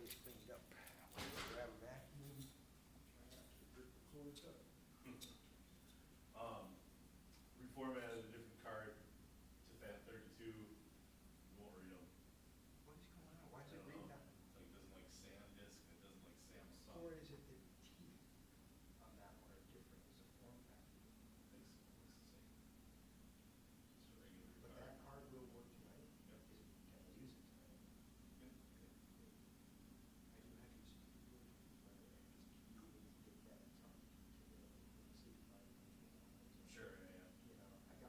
always cleaned up. Want to go grab a vacuum? Try not to rip the cords up. Reformatted a different card to FAT32. Won't read them. What is going on? Why I is it don't reading know. that? It's like it doesn't like SanDisk and it doesn't like Samsung. Or is it the teeth on that one are different as a form factor? I think so. It looks the same. Just a regular But card. that card will work tonight? Yep. Is it, can I use it tonight? Yep. Okay. I do have used it. By the way, I just need to get that talk to see if I can. Sure, yeah, yeah. You know, I got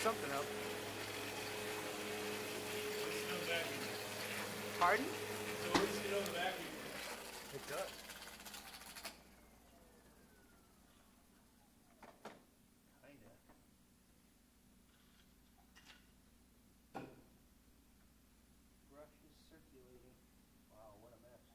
something up. Let's go back. Pardon? So let's get on the vacuum. It does. Kinda. Brush is circulating. Wow, what a mess.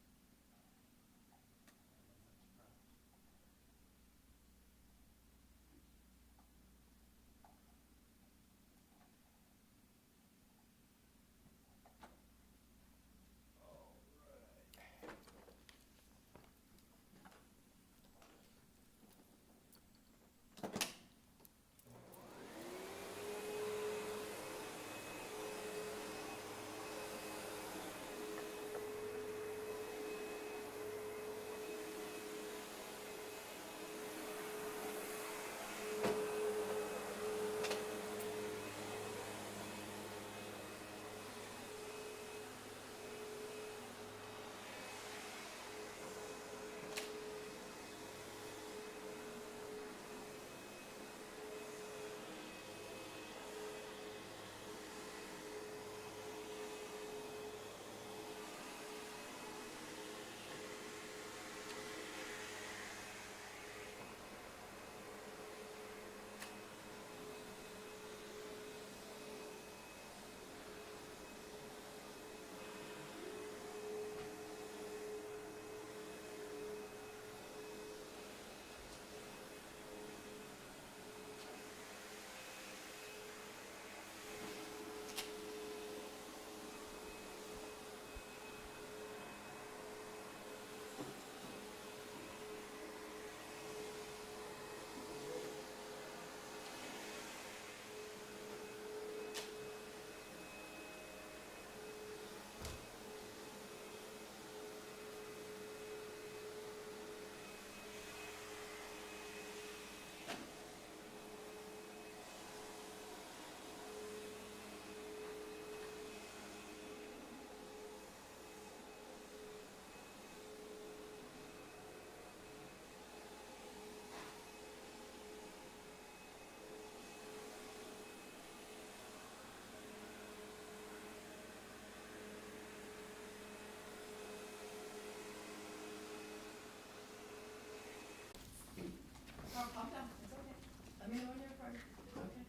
Oh, calm down, it's okay. Let me know when you're ready. Okay.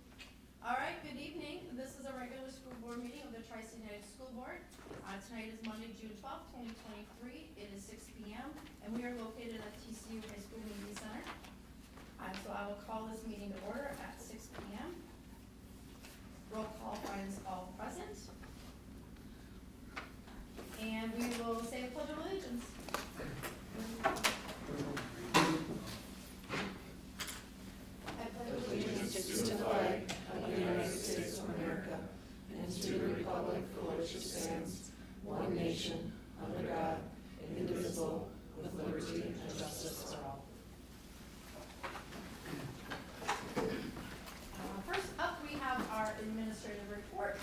All right, good evening. This is a regular school board meeting of the Tri-State United School Board. Tonight is Monday, June 12th, 2023. It is 6 p.m. and we are located at TCU High School Media Center. So I will call this meeting to order at 6 p.m. Roll call finds all present. And we will say a pledge of allegiance. Allegiance to the flag of the United States of America and to the republic for which it stands, one nation, under God, indivisible, with liberty and justice for all. First up, we have our administrative report.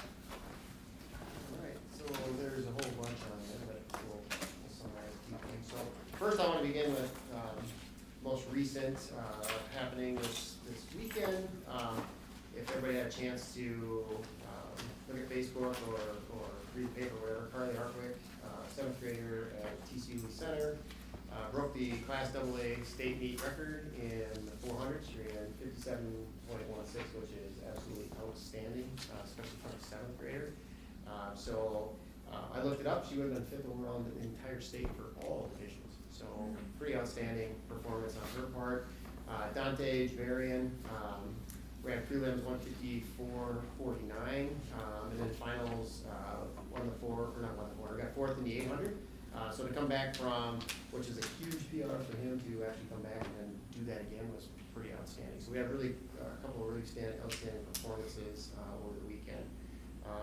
Alright, so there's a whole bunch on there, but we'll summarize a few things. So first I want to begin with most recent happening this weekend. If everybody had a chance to look at Facebook or read the paper, whatever, Carly Hartwick, 7th grader at TCU Center, broke the Class AA state meet record in the 400s. She ran 57.16, which is absolutely outstanding, especially for a 7th grader. I looked it up. She would have been 5th overall in the entire state for all divisions. So pretty outstanding performance on her part. Dante Javarian ran prelims 154.49, and then finals got 4th in the 800. So to come back from, which is a huge PR for him to actually come back and then do that again was pretty outstanding. So we had really a couple of really outstanding performances over the weekend.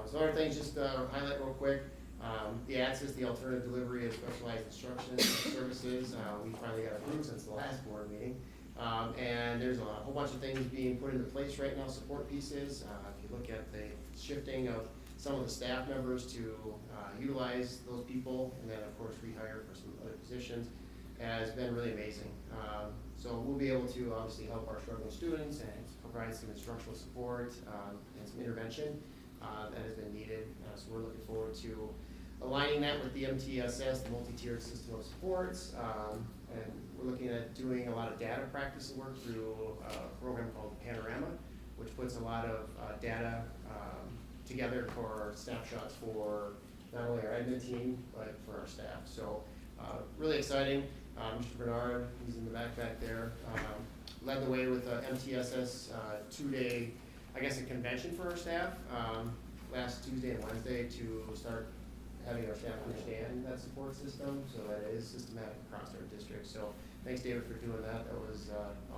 So other things, just highlight real quick. The ATSIS, the alternative delivery of specialized instruction services, we finally got approved since the last board meeting. And there's a whole bunch of things being put into place right now, support pieces. If you look at the shifting of some of the staff members to utilize those people, and then of course rehire for some other positions. has been really amazing. So we'll be able to obviously help our struggling students and provide some instructional support and some intervention that has been needed. So we're looking forward to aligning that with the MTSS, the multi-tiered system of supports. And we're looking at doing a lot of data practice work through a program called Panorama, which puts a lot of data together for snapshots for not only our admin team, but for our staff. So really exciting. Mr. Bernard, he's in the back there, led the way with a MTSS 2-day, I guess, a convention for our staff last Tuesday and Wednesday to start having our staff understand that support system so that it is systematic across our district. So thanks, David, for doing that. That was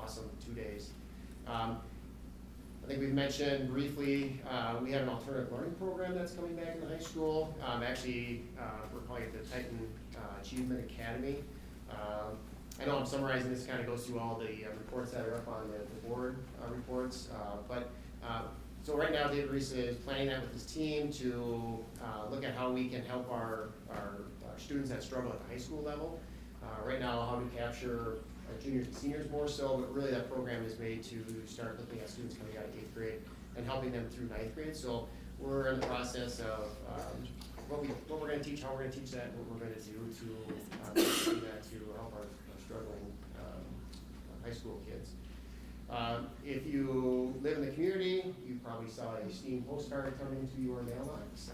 awesome, 2 days. I think we've mentioned briefly, we have an alternative learning program that's coming back in the high school. Actually, we're calling it the Titan Achievement Academy. I know I'm summarizing this, kind of goes through all the reports that are up on the board reports, so right now David Reese is planning that with his team to look at how we can help our students that struggle at the high school level. Right now, how to capture juniors and seniors more so, but really that program is made to start looking at students coming out of 8th grade and helping them through 9th grade. So we're in the process of what we're going to teach, how we're going to teach that, and what we're going to do to do that to help our struggling high school kids. If you live in the community, you probably saw a STEAM postcard coming to your mailbox.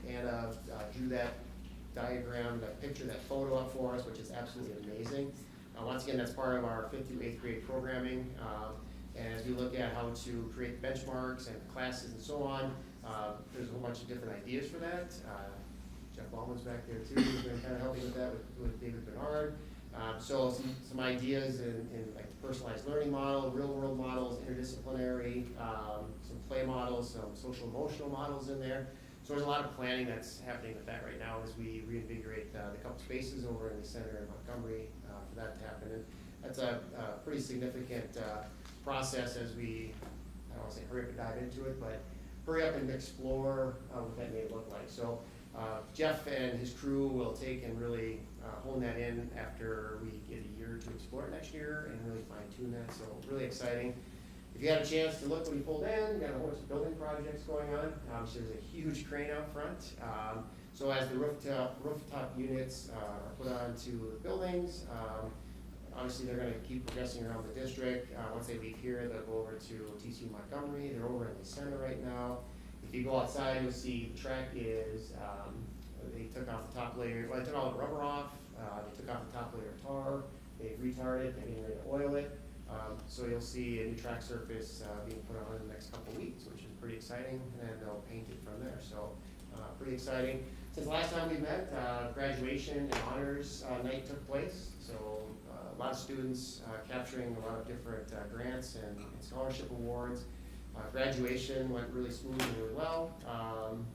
Anna drew that diagram, that picture, that photo up for us, which is absolutely amazing. Once again, that's part of our 5th through 8th grade programming. And as we look at how to create benchmarks and classes and so on, there's a whole bunch of different ideas for that. Jeff Ballman's back there too, he's been kind of helping with that with David Bernard. So some ideas in like the personalized learning model, real world models, interdisciplinary, some play models, some social emotional models in there. So there's a lot of planning that's happening with that right now as we reinvigorate the couple spaces over in the center in Montgomery for that to happen. And that's a pretty significant process as we, I don't want to say hurry up and dive into it, but hurry up and explore what that may look like. So Jeff and his crew will take and really hone that in after we get a year to explore it next year and really fine tune that. So really exciting. If you had a chance to look when you pulled in, you got a whole bunch of building projects going on. So there's a huge crane out front. So as the rooftop units are put onto the buildings, obviously they're going to keep progressing around the district. Once they leave here, they'll go over to TCU Montgomery. They're over in the center right now. If you go outside, you'll see the track is, they took off the top layer, well, they took all the rubber off. They took off the top layer of tar. They've retarded it. They're getting ready to oil it. So you'll see a new track surface being put on in the next couple weeks, which is pretty exciting, and they'll paint it from there. So pretty exciting. Since the last time we met, graduation and honors night took place. So a lot of students capturing a lot of different grants and scholarship awards. Graduation went really smooth and really well.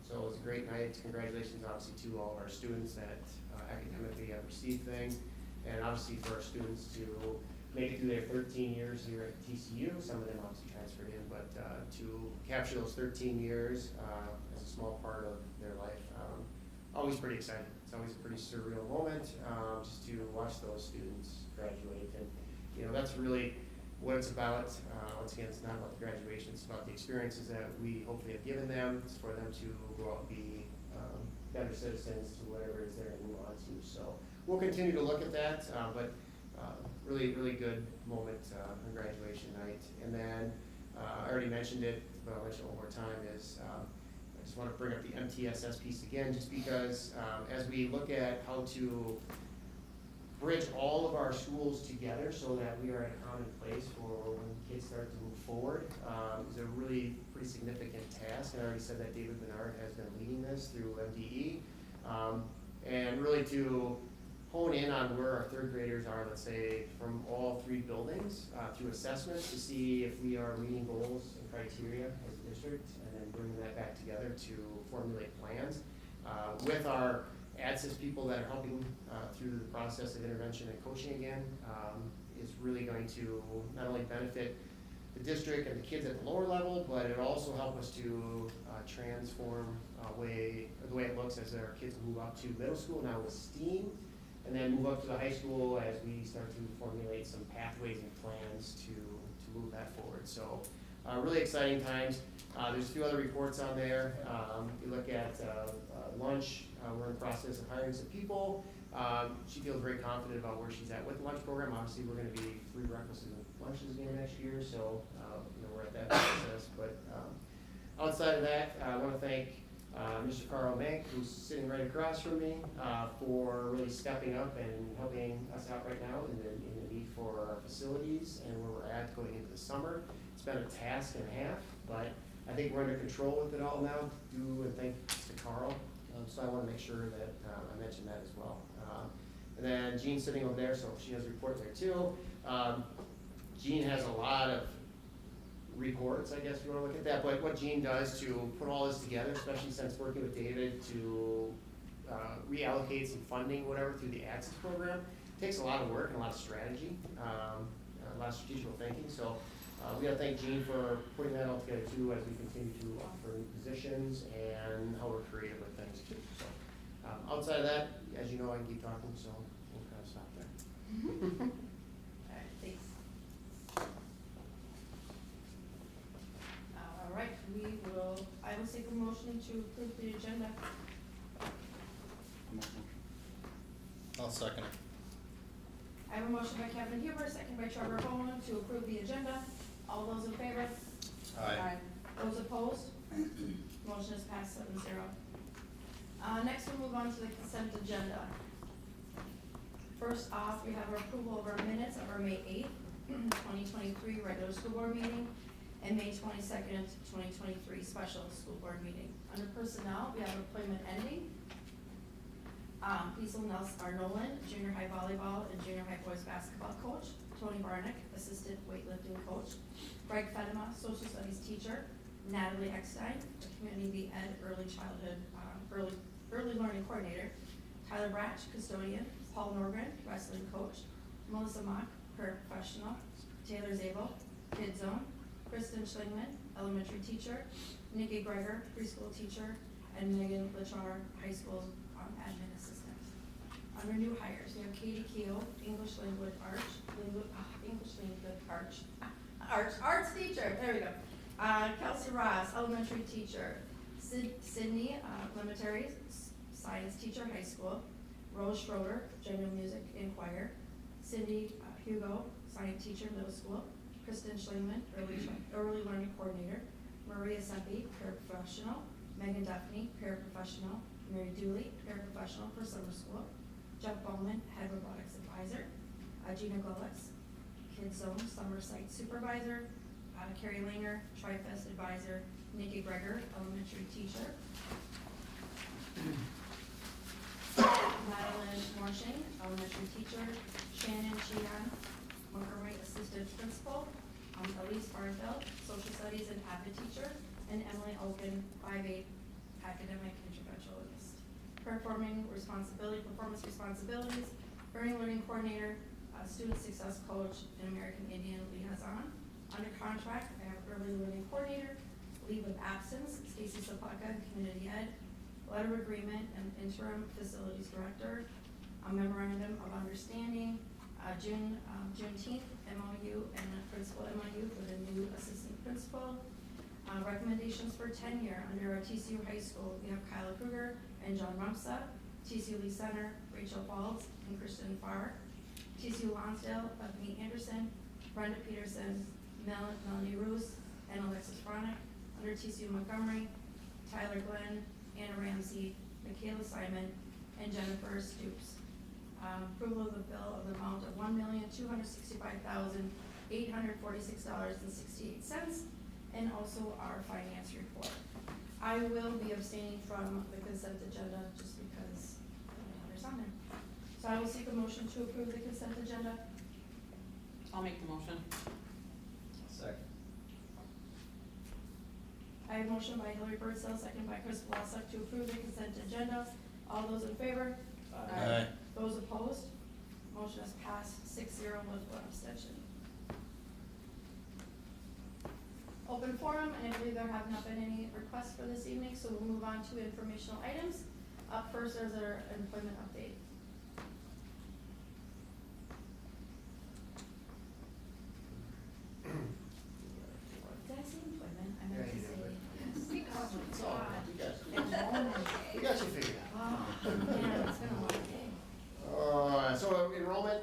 So it was a great night. Congratulations, obviously, to all of our students that academically have received things, and obviously for our students to make it through their 13 years here at TCU. Some of them obviously transferred in, but to capture those 13 years as a small part of their life, always pretty exciting. It's always a pretty surreal moment just to watch those students graduate. And you know, that's really what it's about. Once again, it's not about the graduation, it's about the experiences that we hopefully have given them. It's for them to go out and be better citizens to whatever it is they're going to move on to. So we'll continue to look at that, but really, really good moment on graduation night. And then I already mentioned it, but I'll mention it one more time, is I just want to bring up the MTSS piece again, just because as we look at how to bridge all of our schools together so that we are at a common place for when kids start to move forward is a really pretty significant task. And I already said that David Bernard has been leading this through MDE. And really to hone in on where our 3rd graders are, let's say, from all 3 buildings through assessments to see if we are meeting goals and criteria as a district, and then bringing that back together to formulate plans with our ADSYS people that are helping through the process of intervention and coaching again is really going to not only benefit the district and the kids at the lower level, but it also help us to transform the way it looks as our kids move up to middle school now with STEAM. and then move up to the high school as we start to formulate some pathways and plans to move that forward. So really exciting times. There's a few other reports on there. You look at lunch, we're in the process of hiring some people. She feels very confident about where she's at with the lunch program. Obviously, we're going to be free breakfasts and lunches again next year, so we're at that process. But outside of that, I want to thank Mr. Carl Mank, who's sitting right across from me, for really stepping up and helping us out right now in the need for our facilities and where we're at going into the summer. It's been a task and a half, but I think we're under control with it all now. Do and thank Mr. Carl. So I want to make sure that I mention that as well. And then Jean's sitting over there, so she has a report there too. Jean has a lot of reports, I guess if you want to look at that, but what Jean does to put all this together, especially since working with David to reallocate some funding, whatever, through the ACTS program, takes a lot of work and a lot of strategy, a lot of strategical thinking. So we got to thank Jean for putting that all together too, as we continue to offer new positions and how we're creative with things too. So outside of that, as you know, I can keep talking, so we'll kind of stop there. All right, thanks. All right, I will take a motion to approve the agenda. I'll second it. I have a motion by Kevin Huber, second by Trevor Bowman to approve the agenda. All those in favor? Aye. Those opposed? Motion is passed 7-0. Next we'll move on to the consent agenda. First off, we have our approval of our minutes of our May 8th, 2023 regular school board meeting and May 22nd, 2023 special school board meeting. Under personnel, we have appointment ending. Liesl Nolan, junior high volleyball and junior high boys basketball coach. Tony Barnick, assistant weightlifting coach. Greg Fedema, social studies teacher. Natalie Eckstein, the community ed early childhood, early learning coordinator. Tyler Bratch, custodian. Paul Norgren, wrestling coach. Melissa Mock, paraprofessional. Taylor Zabel, Kid Zone. Kristen Schlingman, elementary teacher. Nikki Greger, preschool teacher. And Megan Lachar, high school admin assistant. Under new hires, we have Katie Keo, English language arts teacher, there we go. Kelsey Ross, elementary teacher. Sydney, elementary science teacher, high school. Rose Schroeder, general music in choir. Cindy Hugo, science teacher, middle school. Kristen Schlingman, early learning coordinator. Maria Seppi, paraprofessional. Megan Duffney, paraprofessional. Mary Dooley, paraprofessional for summer school. Jeff Bowman, head robotics advisor. Gina Gullis, Kids Zone summer site supervisor. Carrie Langer, Tri-Fest advisor. Nikki Greger, elementary teacher. Madeline Marshing, elementary teacher. Shannon Sheehan, Montgomery assistant principal. Elise Barnfeld, social studies and APA teacher. And Emily Oken, 5/8 academic interventionist. Performance responsibilities, earning learning coordinator, student success coach, and American Indian liaison. Under contract, I have early learning coordinator, leave of absence, Stacy Sapaka, community ed, letter of agreement, and interim facilities director, a memorandum of understanding, Juneteenth MOU and a principal MOU with a new assistant principal. Recommendations for tenure under our TCU high school, we have Kyla Kruger and John Rumsa. TCU Lee Center, Rachel Falls and Kristen Farr. TCU Lonsdale, Bethany Anderson, Brenda Peterson, Melanie Roos, and Alexis Fronick. Under TCU Montgomery, Tyler Glenn, Anna Ramsey, Michaela Simon, and Jennifer Stoops. Approval of the bill of the amount of $1,265,846.68, and also our finance report. I will be abstaining from the consent agenda just because others on there. So I will seek a motion to approve the consent agenda. I'll make the motion. Second. I have a motion by Hillary Birdsell, second by Chris Walasek to approve the consent agenda. All those in favor? Aye. Those opposed? Motion is passed 6-0 with 1 abstention. Open forum, and I believe there have not been any requests for this evening, so we'll move on to informational items. Up first, there's our employment update. you'll figure it out. Oh, man, it's been a long day. So enrollment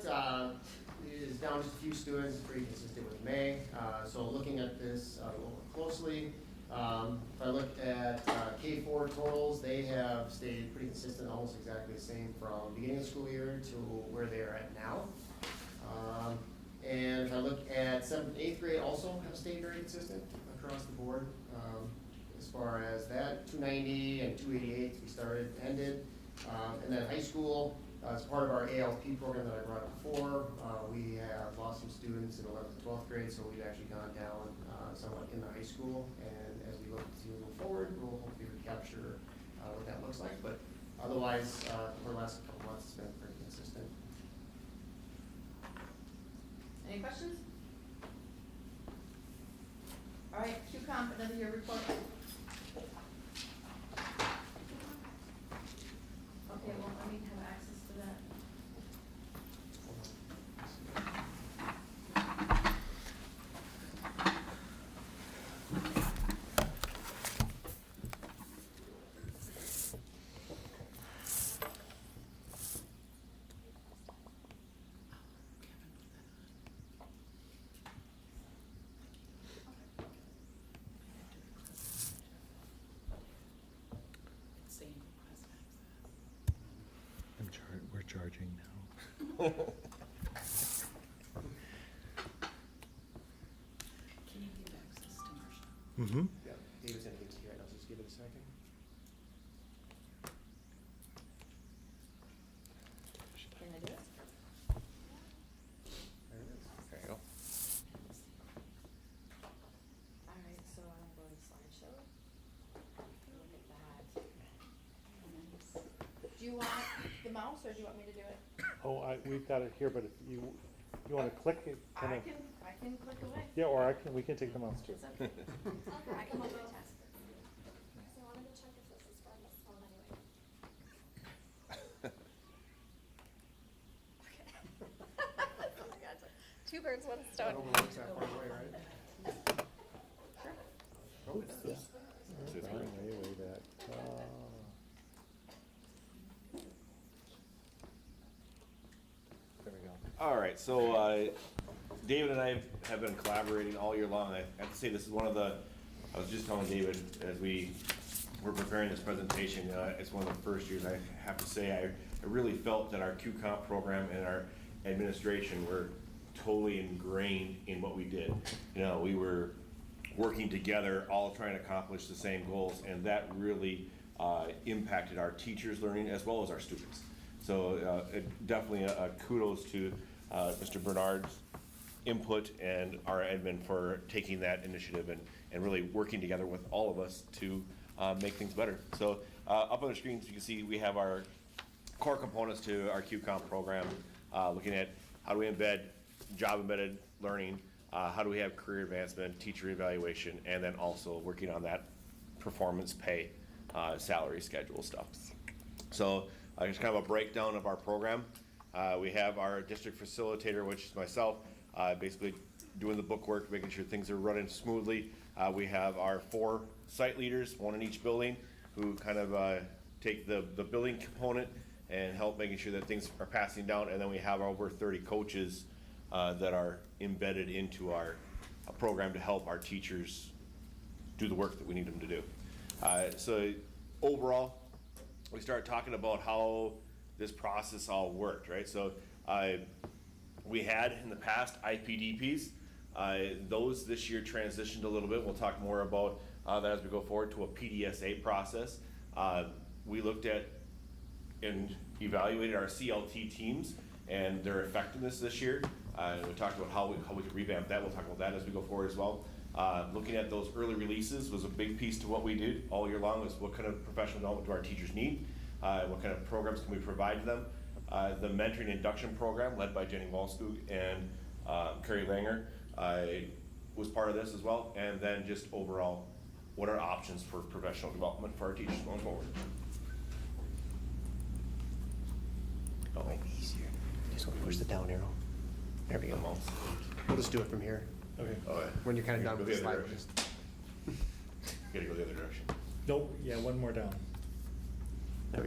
is down just a few students, pretty consistent with May. So looking at this a little more closely, if I look at K-4 totals, they have stayed pretty consistent, almost exactly the same from beginning of the school year to where they are at now. And if I look at 7th and 8th grade, also have stayed very consistent across the board. As far as that, 290 and 288 we started, ended. And then high school, as part of our ALP program that I brought up before, we have lost some students in 11th and 12th grade, so we've actually gone down somewhat in the high school. And as we look to move forward, we'll hopefully recapture what that looks like. But otherwise, over the last couple months, it's been pretty consistent. Any questions? All right, QComp, another year report. Okay, well, I need to have access to that. We're charging now. Can you give access to Marcia? Mm-hmm. Yeah, David's gonna get to you right now, so just give it a second. Can I do it? There it is. There you go. All right, so I'm going to slideshow. Look at that. Nice. Do you want the mouse or do you want me to do it? Oh, we've got it here, but if you wanna click it, I kinda, can click away. yeah, or we can take the mouse too. It's okay. I can multitask. So I wanted to check if this is for this phone anyway. Okay. Oh my God. Two birds, one That stone. overlooks that far away, right? Oh, it does. Way back. There we go. All right, so David and I have been collaborating all year long. I have to say, this is one of the, I was just telling David as we were preparing this presentation, it's one of the first years, I have to say, I really felt that our QComp program and our administration were totally ingrained in what we did. You know, we were working together, all trying to accomplish the same goals, and that really impacted our teachers' learning as well as our students. So definitely a kudos to Mr. Bernard's input and our admin for taking that initiative and really working together with all of us to make things better. So up on the screens, you can see we have our core components to our QComp program, looking at how do we embed job-embedded learning, how do we have career advancement, teacher evaluation, and then also working on that performance pay, salary schedule stuff. So just kind of a breakdown of our program. We have our district facilitator, which is myself, basically doing the bookwork, making sure things are running smoothly. We have our 4 site leaders, one in each building, who kind of take the building component and help making sure that things are passing down. And then we have over 30 coaches that are embedded into our program to help our teachers do the work that we need them to do. So overall, we started talking about how this process all worked, right? So we had in the past IPDPs. Those this year transitioned a little bit. We'll talk more about that as we go forward to a PDSA process. We looked at and evaluated our CLT teams and their effectiveness this year. We talked about how we could revamp that. We'll talk about that as we go forward as well. Looking at those early releases was a big piece to what we did all year long, was what kind of professional development do our teachers need? What kind of programs can we provide to them? The mentoring induction program led by Jenny Walskug and Carrie Langer was part of this as well. And then just overall, what are options for professional development for our teachers going forward? Oh, easier. Just want to push the down arrow. There we go. We'll just do it from here. Okay. Oh, yeah. When you're kind of done Go with the the other slide. direction. just- Gotta go the other direction. Nope, yeah, one more down. There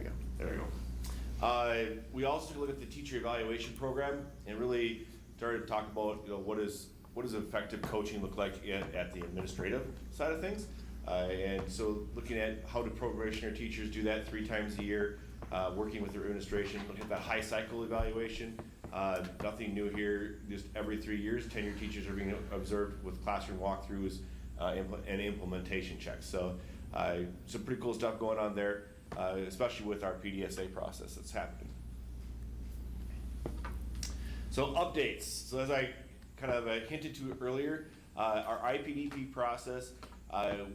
We also took a look at the teacher evaluation program and really started to talk about, what does effective coaching look like at the administrative side of things. And so looking at how do probationary teachers do that 3 times a year, working with their administration, looking at the high cycle evaluation. Nothing new here, just every 3 years, tenure teachers are being observed with classroom walkthroughs and implementation checks. So some pretty cool stuff going on there, especially with our PDSA process that's happening. So updates. So as I kind of hinted to earlier, our IPDP process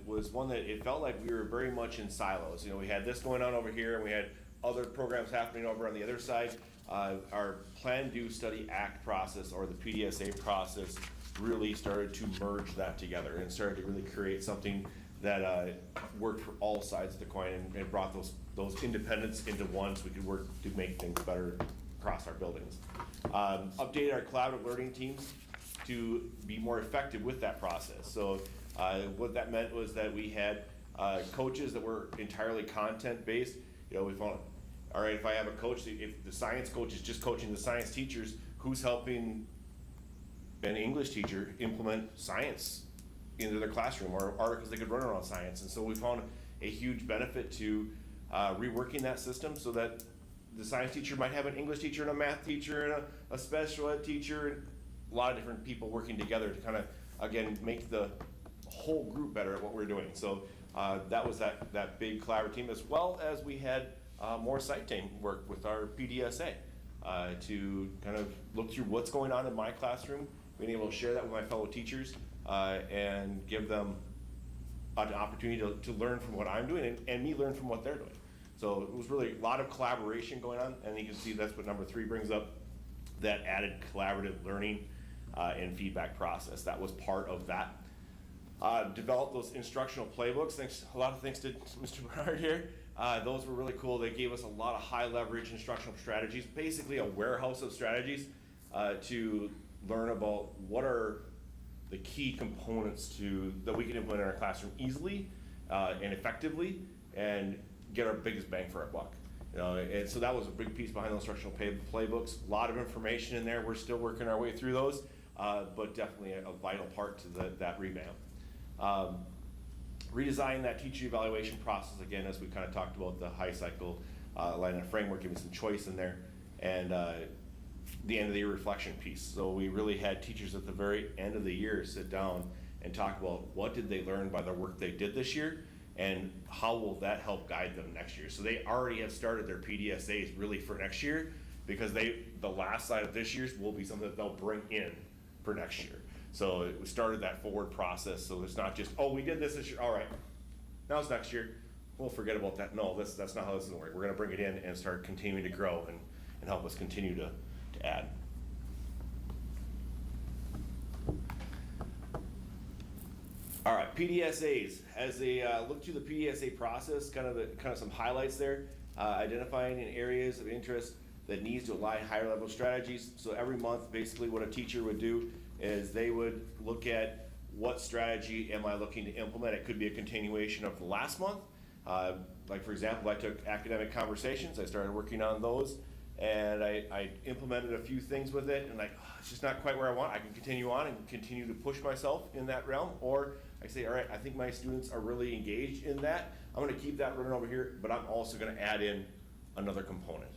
was one that it felt like we were very much in silos. We had this going on over here, and we had other programs happening over on the other side. Our Plan, Do, Study, Act process, or the PDSA process, really started to merge that together and started to really create something that worked for all sides of the coin and brought those independents into one so we could work to make things better across our buildings. Updated our collaborative learning teams to be more effective with that process. So what that meant was that we had coaches that were entirely content-based. We found, all right, if I have a coach, if the science coach is just coaching the science teachers, who's helping an English teacher implement science into their classroom or articles they could run around science? And so we found a huge benefit to reworking that system so that the science teacher might have an English teacher and a math teacher and a special ed teacher, and a lot of different people working together to kind of, again, make the whole group better at what we're doing. So that was that big collaborative team, as well as we had more site team work with our PDSA to kind of look through what's going on in my classroom, being able to share that with my fellow teachers, and give them an opportunity to learn from what I'm doing and me learn from what they're doing. So it was really a lot of collaboration going on, and you can see that's what number 3 brings up, that added collaborative learning and feedback process. That was part of that. Developed those instructional playbooks. A lot of thanks to Mr. Bernard here. Those were really cool. They gave us a lot of high leverage instructional strategies, basically a warehouse of strategies to learn about what are the key components that we can implement in our classroom easily and effectively and get our biggest bang for our buck. And so that was a big piece behind those instructional playbooks. A lot of information in there. We're still working our way through those, but definitely a vital part to that revamp. Redesign that teacher evaluation process again, as we kind of talked about the high cycle line of framework, giving some choice in there, and the end of the year reflection piece. So we really had teachers at the very end of the year sit down and talk about what did they learn by the work they did this year, and how will that help guide them next year. So they already have started their PDSAs really for next year, because the last side of this year's will be something that they'll bring in for next year. So we started that forward process, so it's not just, oh, we did this year, all right, now it's next year, we'll forget about that. No, that's not how this is going to work. We're going to bring it in and start continuing to grow and help us continue to add. All right, PDSAs. As they look through the PDSA process, kind of some highlights there, identifying in areas of interest that needs to align higher level strategies. So every month, basically what a teacher would do is they would look at what strategy am I looking to implement. It could be a continuation of the last month. Like for example, I took academic conversations, I started working on those, and I implemented a few things with it, and it's just not quite where I want. I can continue on and continue to push myself in that realm, or I say, all right, I think my students are really engaged in that. I'm gonna keep that running over here, but I'm also gonna add in another component.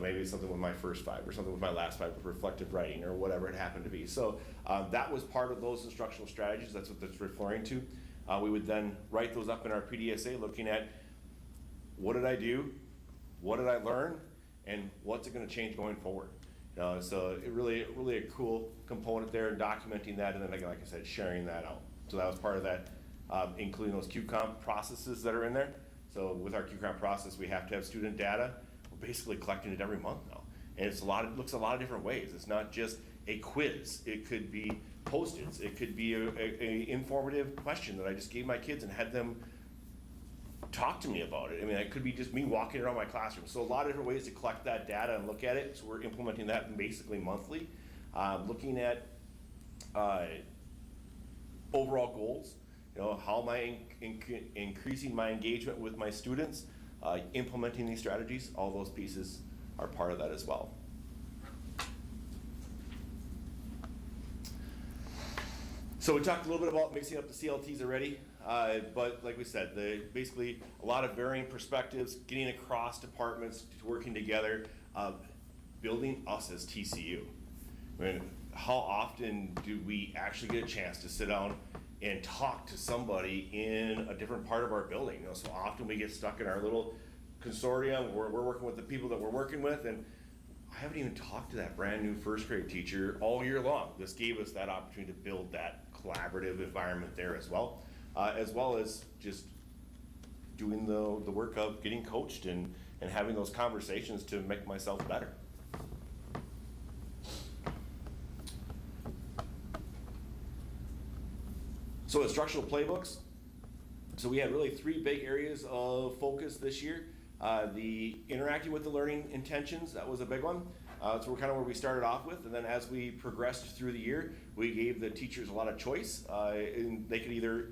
Maybe it's something with my first 5 or something with my last 5 with reflective writing or whatever it happened to be. So that was part of those instructional strategies. That's what that's referring to. We would then write those up in our PDSA, looking at what did I do, what did I learn, and what's it going to change going forward. So it really a cool component there, documenting that, and then like I said, sharing that out. So that was part of that, including those QComp processes that are in there. So with our QComp process, we have to have student data. We're basically collecting it every month now, and it looks a lot of different ways. It's not just a quiz. It could be Post-its. It could be a informative question that I just gave my kids and had them talk to me about it. I mean, it could be just me walking around my classroom. So a lot of different ways to collect that data and look at it. So we're implementing that basically monthly. Looking at overall goals. How am I increasing my engagement with my students? Implementing these strategies. All those pieces are part of that as well. So we talked a little bit about mixing up the CLTs already, but like we said, basically a lot of varying perspectives, getting across departments, working together, building us as TCU. I mean, how often do we actually get a chance to sit down and talk to somebody in a different part of our building? You know, so often we get stuck in our little consortium, we're working with the people that we're working with, and I haven't even talked to that brand new first grade teacher all year long. This gave us that opportunity to build that collaborative environment there as well as just doing the work of getting coached and having those conversations to make myself better. So instructional playbooks. So we had really three big areas of focus this year. The interacting with the learning intentions, that was a big one. So we're kind of where we started off with, and then as we progressed through the year, we gave the teachers a lot of choice. And they could either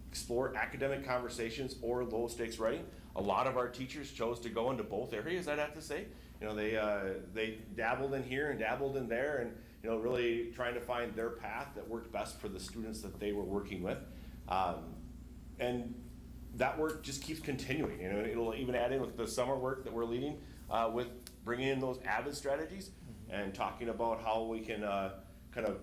explore academic conversations or low stakes writing. A lot of our teachers chose to go into both areas, I'd have to say. You know, they dabbled in here and dabbled in there, and you know, really trying to find their path that worked best for the students that they were working with. And that work just keeps continuing. You know, it'll even add in with the summer work that we're leading with bringing in those AVID strategies and talking about how we can kind of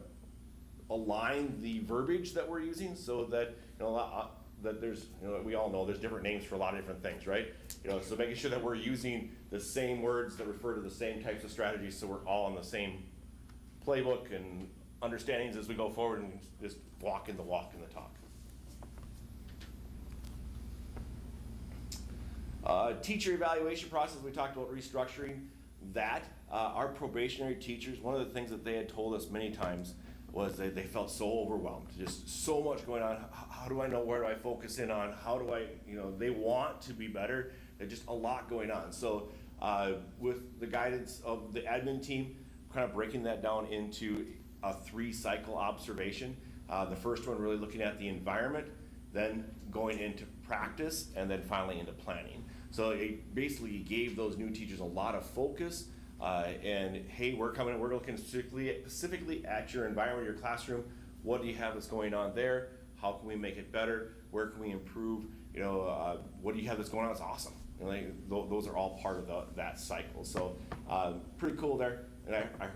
align the verbiage that we're using so that, you know, that there's, you know, we all know there's different names for a lot of different things, right? You know, so making sure that we're using the same words that refer to the same types of strategies so we're all on the same playbook and understandings as we go forward and just walking the walk and the talk. Teacher evaluation process, we talked about restructuring that. Our probationary teachers, one of the things that they had told us many times was that they felt so overwhelmed, just so much going on. How do I know, where do I focus in on? How do I, you know, they want to be better. There's just a lot going on. So with the guidance of the admin team, kind of breaking that down into a 3-cycle observation. The first one really looking at the environment, then going into practice, and then finally into planning. So it basically gave those new teachers a lot of focus and hey, we're looking specifically at your environment, your classroom. What do you have that's going on there? How can we make it better? Where can we improve? You know, what do you have that's going on that's awesome? You know, those are all part of that cycle. So pretty cool there. And I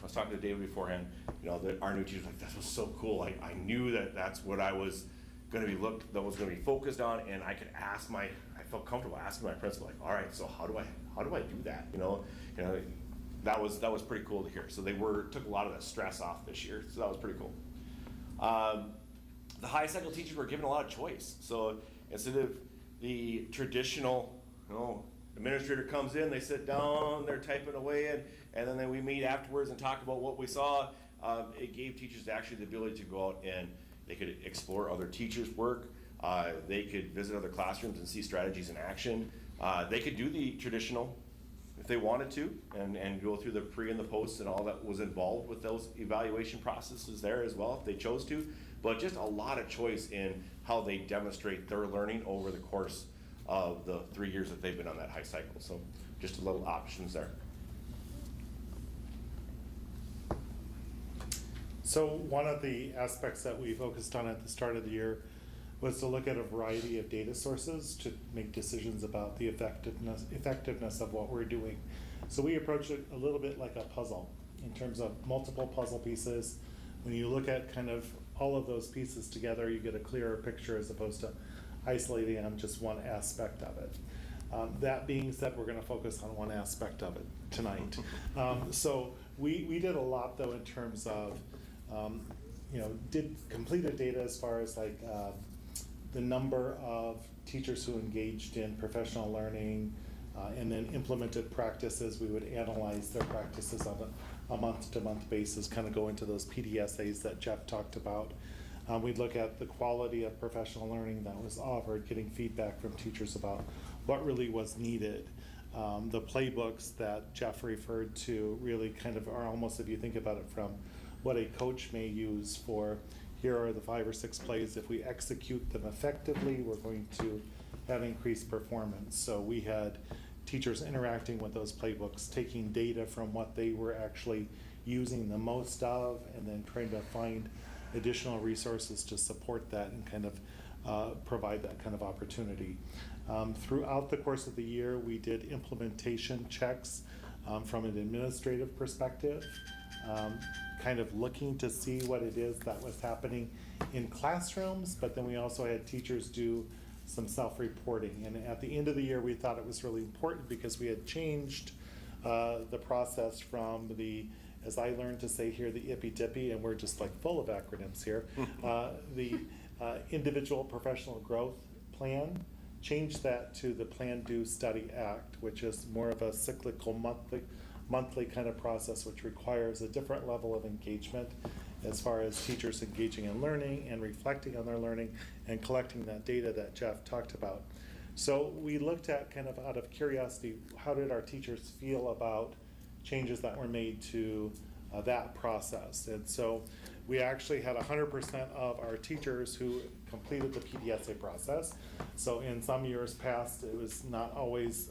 was talking to David beforehand, you know, that our new teacher's like, that was so cool. I knew that's what I was going to be focused on, and I could I felt comfortable asking my principal, like, all right, so how do I do that? You know, that was pretty cool to hear. So they took a lot of the stress off this year. So that was pretty cool. The high cycle teachers were given a lot of choice. So instead of the traditional, you know, administrator comes in, they sit down, they're typing away, and then we meet afterwards and talk about what we saw. It gave teachers actually the ability to go out and they could explore other teachers' work. They could visit other classrooms and see strategies in action. They could do the traditional if they wanted to and go through the pre and the post and all that was involved with those evaluation processes there as well if they chose to. But just a lot of choice in how they demonstrate their learning over the course of the 3 years that they've been on that high cycle. So just a little options there. So one of the aspects that we focused on at the start of the year was to look at a variety of data sources to make decisions about the effectiveness of what we're doing. So we approach it a little bit like a puzzle in terms of multiple puzzle pieces. When you look at kind of all of those pieces together, you get a clearer picture as opposed to isolating on just one aspect of it. That being said, we're going to focus on one aspect of it tonight. So we did a lot though in terms of did completed data as far as like the number of teachers who engaged in professional learning and then implemented practices. We would analyze their practices on a month-to-month basis, kind of go into those PDSAs that Jeff talked about. We'd look at the quality of professional learning that was offered, getting feedback from teachers about what really was needed. The playbooks that Jeff referred to really kind of are almost, if you think about it, from what a coach may use for, here are the 5 or 6 plays. If we execute them effectively, we're going to have increased performance. So we had teachers interacting with those playbooks, taking data from what they were actually using the most of, and then trying to find additional resources to support that and kind of provide that kind of opportunity. Throughout the course of the year, we did implementation checks from an administrative perspective, kind of looking to see what it is that was happening in classrooms, but then we also had teachers do some self-reporting. And at the end of the year, we thought it was really important because we had changed the process from the, as I learned to say here, the ippy-dippy, and we're just like full of acronyms here, the individual professional growth plan, changed that to the Plan, Do, Study, Act, which is more of a cyclical monthly kind of process, which requires a different level of engagement as far as teachers engaging in learning and reflecting on their learning and collecting that data that Jeff talked about. So we looked at, kind of out of curiosity, how did our teachers feel about changes that were made to that process? And so we actually had 100% of our teachers who completed the PDSA process. So in some years past, it was not always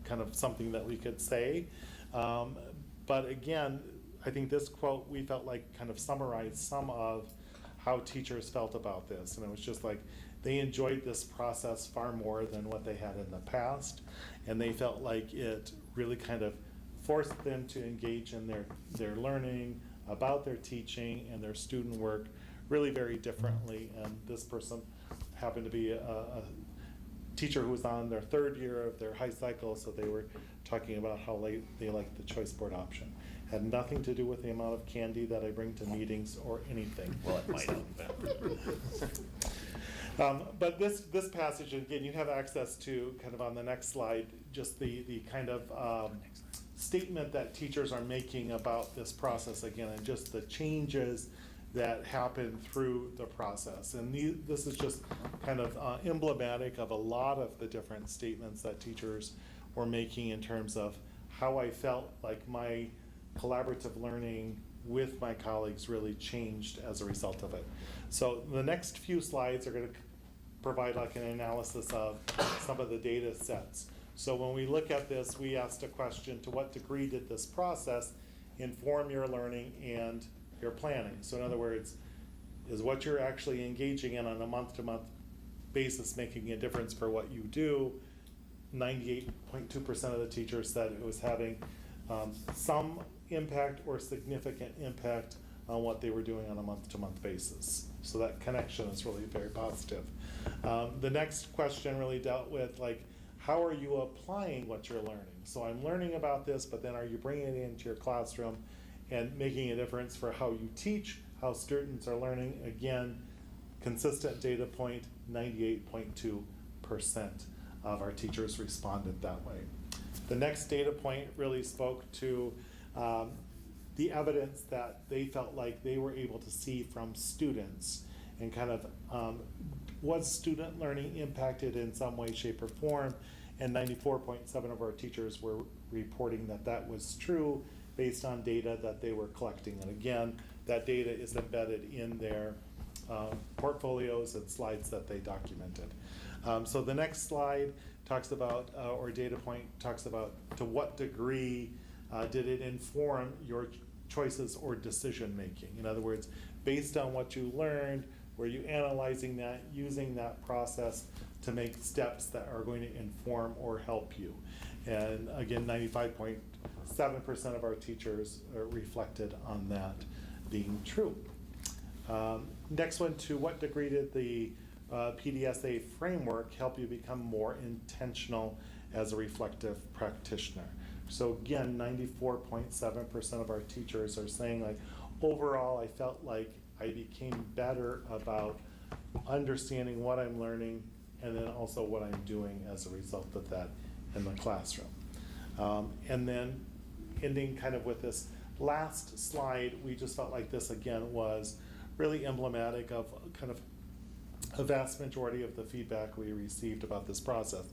kind of something that we could say. But again, I think this quote, we felt like kind of summarized some of how teachers felt about this. And it was just like, they enjoyed this process far more than what they had in the past. And they felt like it really kind of forced them to engage in their learning, about their teaching and their student work really very differently. And this person happened to be a teacher who was on their 3rd year of their high cycle, so they were talking about how they liked the choice board option. Had nothing to do with the amount of candy that I bring to meetings or anything. Well, it might have. But this passage, again, you have access to, kind of on the next slide, just the kind of statement that teachers are making about this process again, and just the changes that happen through the process. And this is just kind of emblematic of a lot of the different statements that teachers were making in terms of how I felt like my collaborative learning with my colleagues really changed as a result of it. So the next few slides are going to provide like an analysis of some of the data sets. So when we look at this, we asked a question: to what degree did this process inform your learning and your planning? So in other words, is what you're actually engaging in on a month-to-month basis making a difference for what you do? 98.2% of the teachers said it was having some impact or significant impact on what they were doing on a month-to-month basis. So that connection is really very positive. The next question really dealt with, like, how are you applying what you're learning? So I'm learning about this, but then are you bringing it into your classroom and making a difference for how you teach, how students are learning? Again, consistent data point, 98.2% of our teachers responded that way. The next data point really spoke to the evidence that they felt like they were able to see from students, and kind of was student learning impacted in some way, shape, or form? And 94.7% of our teachers were reporting that that was true based on data that they were collecting. And again, that data is embedded in their portfolios and slides that they documented. So the next slide talks about, or data point talks about, to what degree did it inform your choices or decision making? In other words, based on what you learned, were you analyzing that, using that process to make steps that are going to inform or help you? And again, 95.7% of our teachers reflected on that being true. Next one, to what degree did the PDSA framework help you become more intentional as a reflective practitioner? So again, 94.7% of our teachers are saying, like, overall, I felt like I became better about understanding what I'm learning and then also what I'm doing as a result of that in the classroom. And then ending kind of with this last slide, we just felt like this again was really emblematic of kind of a vast majority of the feedback we received about this process.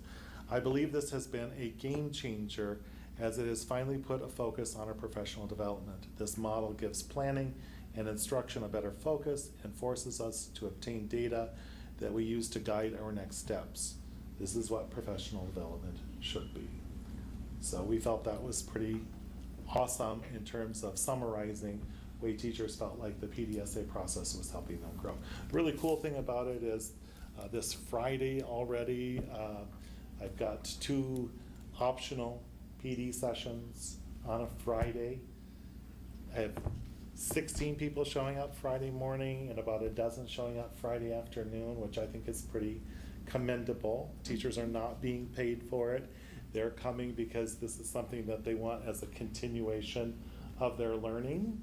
I believe this has been a game changer as it has finally put a focus on our professional development. This model gives planning and instruction a better focus and forces us to obtain data that we use to guide our next steps. this is what professional development should be. So we felt that was pretty awesome in terms of summarizing way teachers felt like the PDSA process was helping them grow. The really cool thing about it is this Friday already, I've got 2 optional PD sessions on a Friday. I have 16 people showing up Friday morning and about a dozen showing up Friday afternoon, which I think is pretty commendable. Teachers are not being paid for it. They're coming because this is something that they want as a continuation of their learning.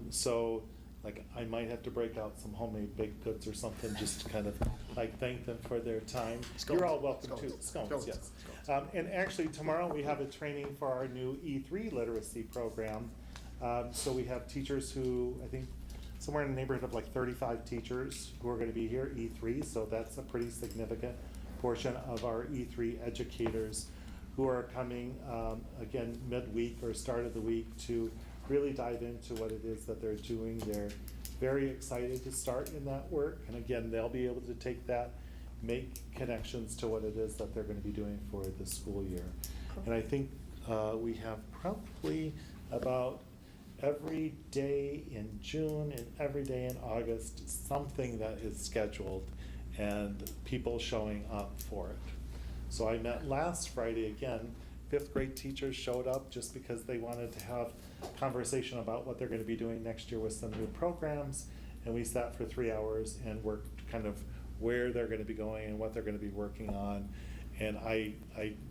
So like I might have to break out some homemade baked goods or something just to kind of like thank them for their time. Scones. You're all welcome to Scones. scones, Scones. yes. Scones. And actually tomorrow we have a training for our new E3 literacy program. So we have teachers who, I think somewhere in the neighborhood of like 35 teachers who are going to be here, E3, so that's a pretty significant portion of our E3 educators who are coming, again, midweek or start of the week to really dive into what it is that they're doing. They're very excited to start in that work, and again, they'll be able to take that, make connections to what it is that they're going to be doing for the school year. And I think we have probably about every day in June and every day in August, something that is scheduled and people showing up for it. So I met last Friday again, 5th grade teachers showed up just because they wanted to have conversation about what they're going to be doing next year with some new programs. And we sat for 3 hours and worked kind of where they're going to be going and what they're going to be working on. And I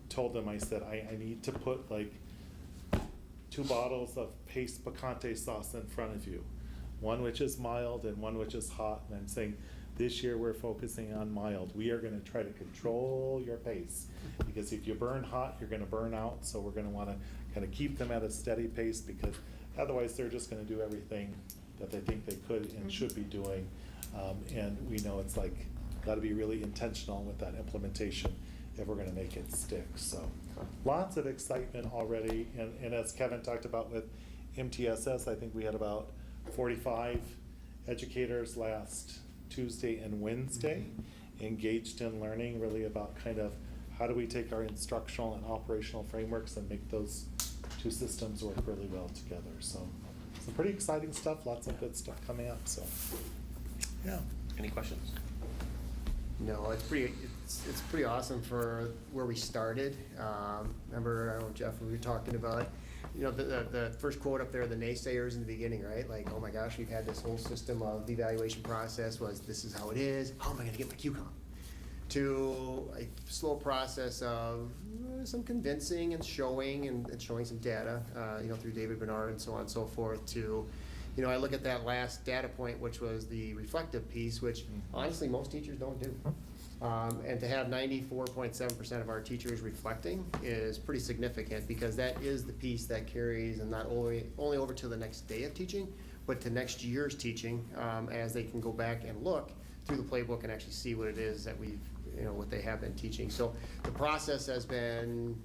told them, I said, I need to put like 2 bottles of paste picante sauce in front of you. One which is mild and one which is hot. And I'm saying, this year we're focusing on mild. We are going to try to control your pace because if you burn hot, you're going to burn out. So we're going to want to kind of keep them at a steady pace because otherwise they're just going to do everything that they think they could and should be doing. And we know it's like got to be really intentional with that implementation if we're going to make it stick. So lots of excitement already. And as Kevin talked about with MTSS, I think we had about 45 educators last Tuesday and Wednesday engaged in learning really about kind of how do we take our instructional and operational frameworks and make those 2 systems work really well together. So some pretty exciting stuff, lots of good stuff coming up. So yeah. Any questions? No, it's pretty awesome for where we started. Remember, I don't know, Jeff, we were talking about, you know, the first quote up there, the naysayers in the beginning, right? Like, oh my gosh, we've had this whole system of the evaluation process was this is how it is. How am I gonna get my QComp? To a slow process of some convincing and showing some data, you know, through David Bernard and so on and so forth to, you know, I look at that last data point, which was the reflective piece, which honestly most teachers don't do. And to have 94.7% of our teachers reflecting is pretty significant because that is the piece that carries and not only over to the next day of teaching, but to next year's teaching as they can go back and look through the playbook and actually see what it is that we've, you know, what they have been teaching. So the process has been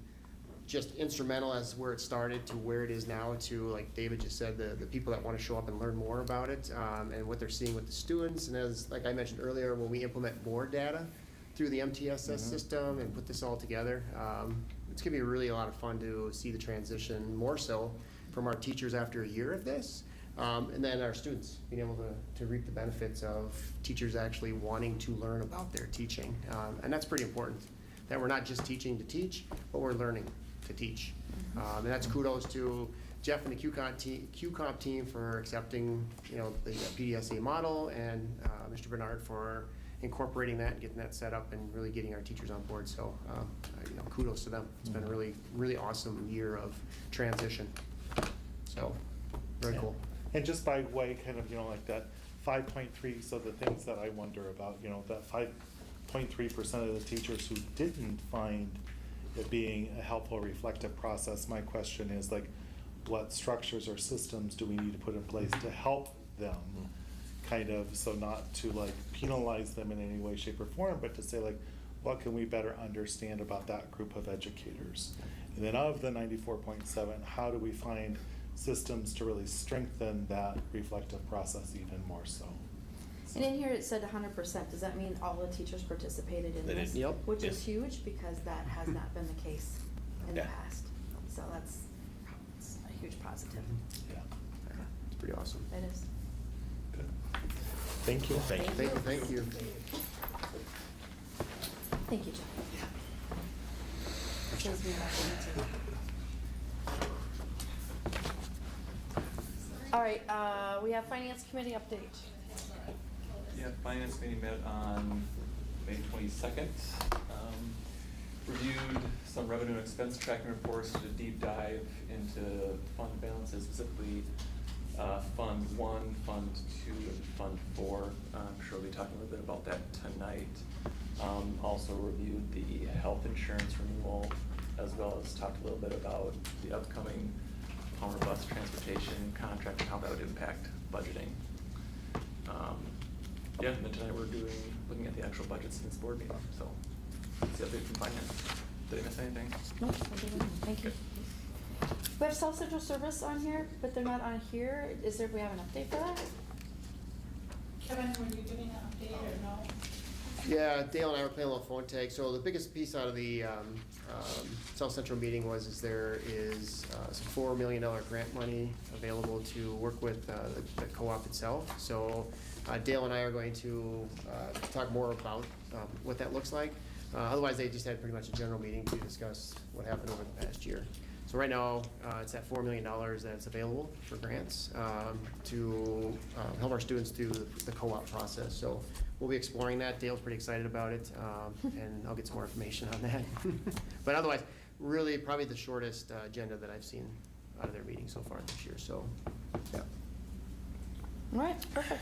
just instrumental as where it started to where it is now to, like David just said, the people that want to show up and learn more about it and what they're seeing with the students. And as, like I mentioned earlier, when we implement more data through the MTSS system and put this all together, it's gonna be really a lot of fun to see the transition more so from our teachers after a year of this. And then our students being able to reap the benefits of teachers actually wanting to learn about their teaching. And that's pretty important, that we're not just teaching to teach, but we're learning to teach. And that's kudos to Jeff and the QComp team for accepting, you know, the PDSA model and Mr. Bernard for incorporating that and getting that set up and really getting our teachers on board. So, you know, kudos to them. It's been a really, really awesome year of transition. So, very cool. And just by way, kind of, you know, like that 5.3, so the things that I wonder about, you know, that 5.3% of the teachers who didn't find it being a helpful reflective process, my question is like, what structures or systems do we need to put in place to help them? Kind of, so not to like penalize them in any way, shape, or form, but to say like, what can we better understand about that group of educators? And then of the 94.7, how do we find systems to really strengthen that reflective process even more so? And in here it said 100%, does that mean all the teachers participated in They this? did. Yep. Which Yes. is huge, because that has not been the case in the Yeah. past. So it's a huge positive. Yeah. It's pretty awesome. It is. Thank you. Thank you. Thank you, thank you. Thank you, Jeff. Saves me nothing too. All right, we have finance committee update. Yeah, finance committee met on May 22nd. Reviewed some revenue and expense tracking reports, did a deep dive into fund balances, specifically Fund 1, Fund 2, and Fund 4. I'm sure we'll be talking a little bit about that tonight. Also reviewed the health insurance renewal, as well as talked a little bit about the upcoming Palmer bus transportation contract and how that would impact budgeting. Yeah, and then tonight we're looking at the actual budgets in this board meeting, so that's the update from finance. Did I miss anything? Nope, I didn't. Thank you. We have South Central Service on here, but they're not on here. We have an update for that? Kevin, were you giving an update or no? Yeah, Dale and I were playing a little phone tag. So the biggest piece out of the South Central meeting was there is some $4 million grant money available to work with the co-op itself. So Dale and I are going to talk more about what that looks like. Otherwise, they just had pretty much a general meeting to discuss what happened over the past year. So right now, it's at $4 million that's available for grants to help our students through the co-op process. So we'll be exploring that. Dale's pretty excited about it, and I'll get some more information on that. But otherwise, really probably the shortest agenda that I've seen out of their meeting so far this year. So, yeah. All right, perfect.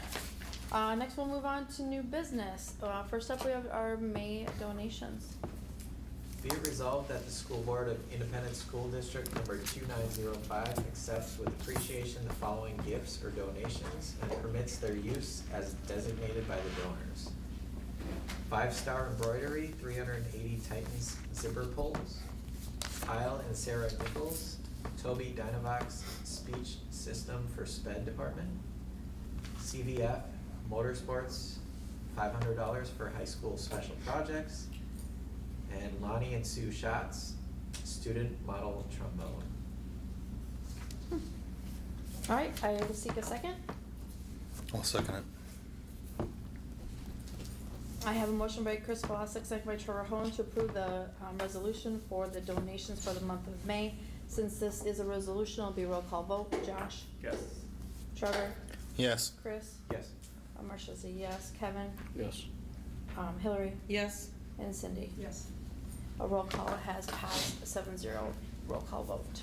Next we'll move on to new business. First up, we have our May donations. Be it resolved that the School Board of Independent School District number 2905 accepts with appreciation the following gifts or donations and permits their use as designated by the donors. 5-Star Embroidery, 380 Titans zipper pulls. Kyle and Sarah Nichols, Toby Dynavox speech system for SPED department. CVF Motorsports, $500 for high school special projects. And Lonnie and Sue Schatz, student model trombone. All right, I will seek a second. I'll second it. I have a motion by Chris Vlasic, second by Trevor Hone to approve the resolution for the donations for the month of May. Since this is a resolution, it'll be a roll call vote. Josh? Yes. Trevor? Yes. Chris? Yes. Marcia's a yes. Kevin? Yes. Hillary? Yes. And Cindy? Yes. A roll call has passed 7-0, roll call vote.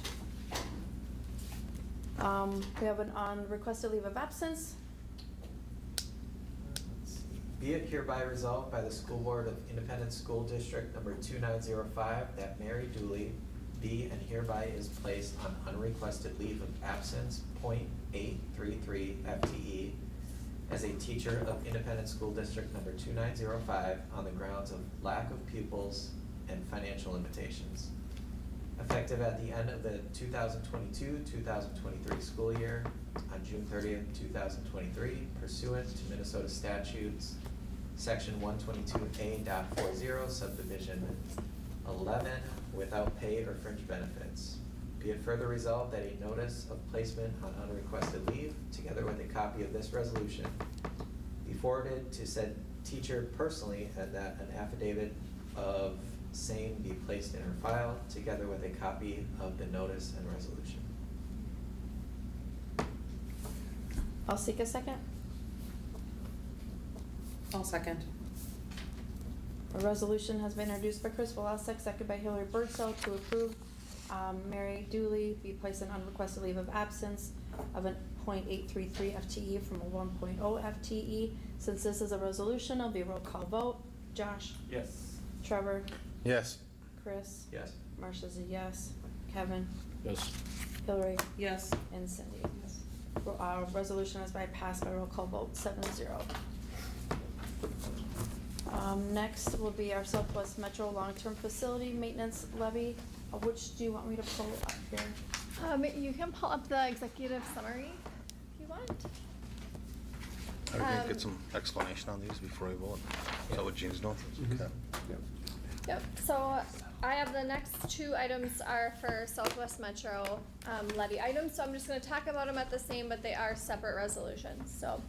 We have an on requested leave of absence. Let's see. Be it hereby resolved by the School Board of Independent School District number 2905 that Mary Dooley be and hereby is placed on unrequested leave of absence .833 FTE as a teacher of Independent School District number 2905 on the grounds of lack of pupils and financial limitations. Effective at the end of the 2022-2023 school year on June 30th, 2023, pursuant to Minnesota statutes, section 122A.40, subdivision 11, without pay or fringe benefits. Be it further resolved that a notice of placement on unrequested leave, together with a copy of this resolution, be forwarded to said teacher personally, and that an affidavit of same be placed in her file, together with a copy of the notice and resolution. I'll seek a second. I'll second. A resolution has been introduced by Chris Vlasic, second by Hillary Birdsell, to approve Mary Dooley be placed on unrequested leave of absence of a .833 FTE from a 1.0 FTE. Since this is a resolution, it'll be a roll call vote. Josh? Yes. Trevor? Yes. Chris? Yes. Marcia's a yes. Kevin? Yes. Hillary? Yes. And Cindy? Yes. Resolution has been passed by roll call vote 7-0. Next will be our Southwest Metro Long-Term Facility Maintenance Levy. Which do you want me to pull up here? You can pull up the executive summary if you want. Are we gonna get some explanation on these before we vote? Is that what Jean's doing? Okay. Yep, so I have the next two items are for Southwest Metro levy items, so I'm just gonna talk about them at the same, but they are separate resolutions, so.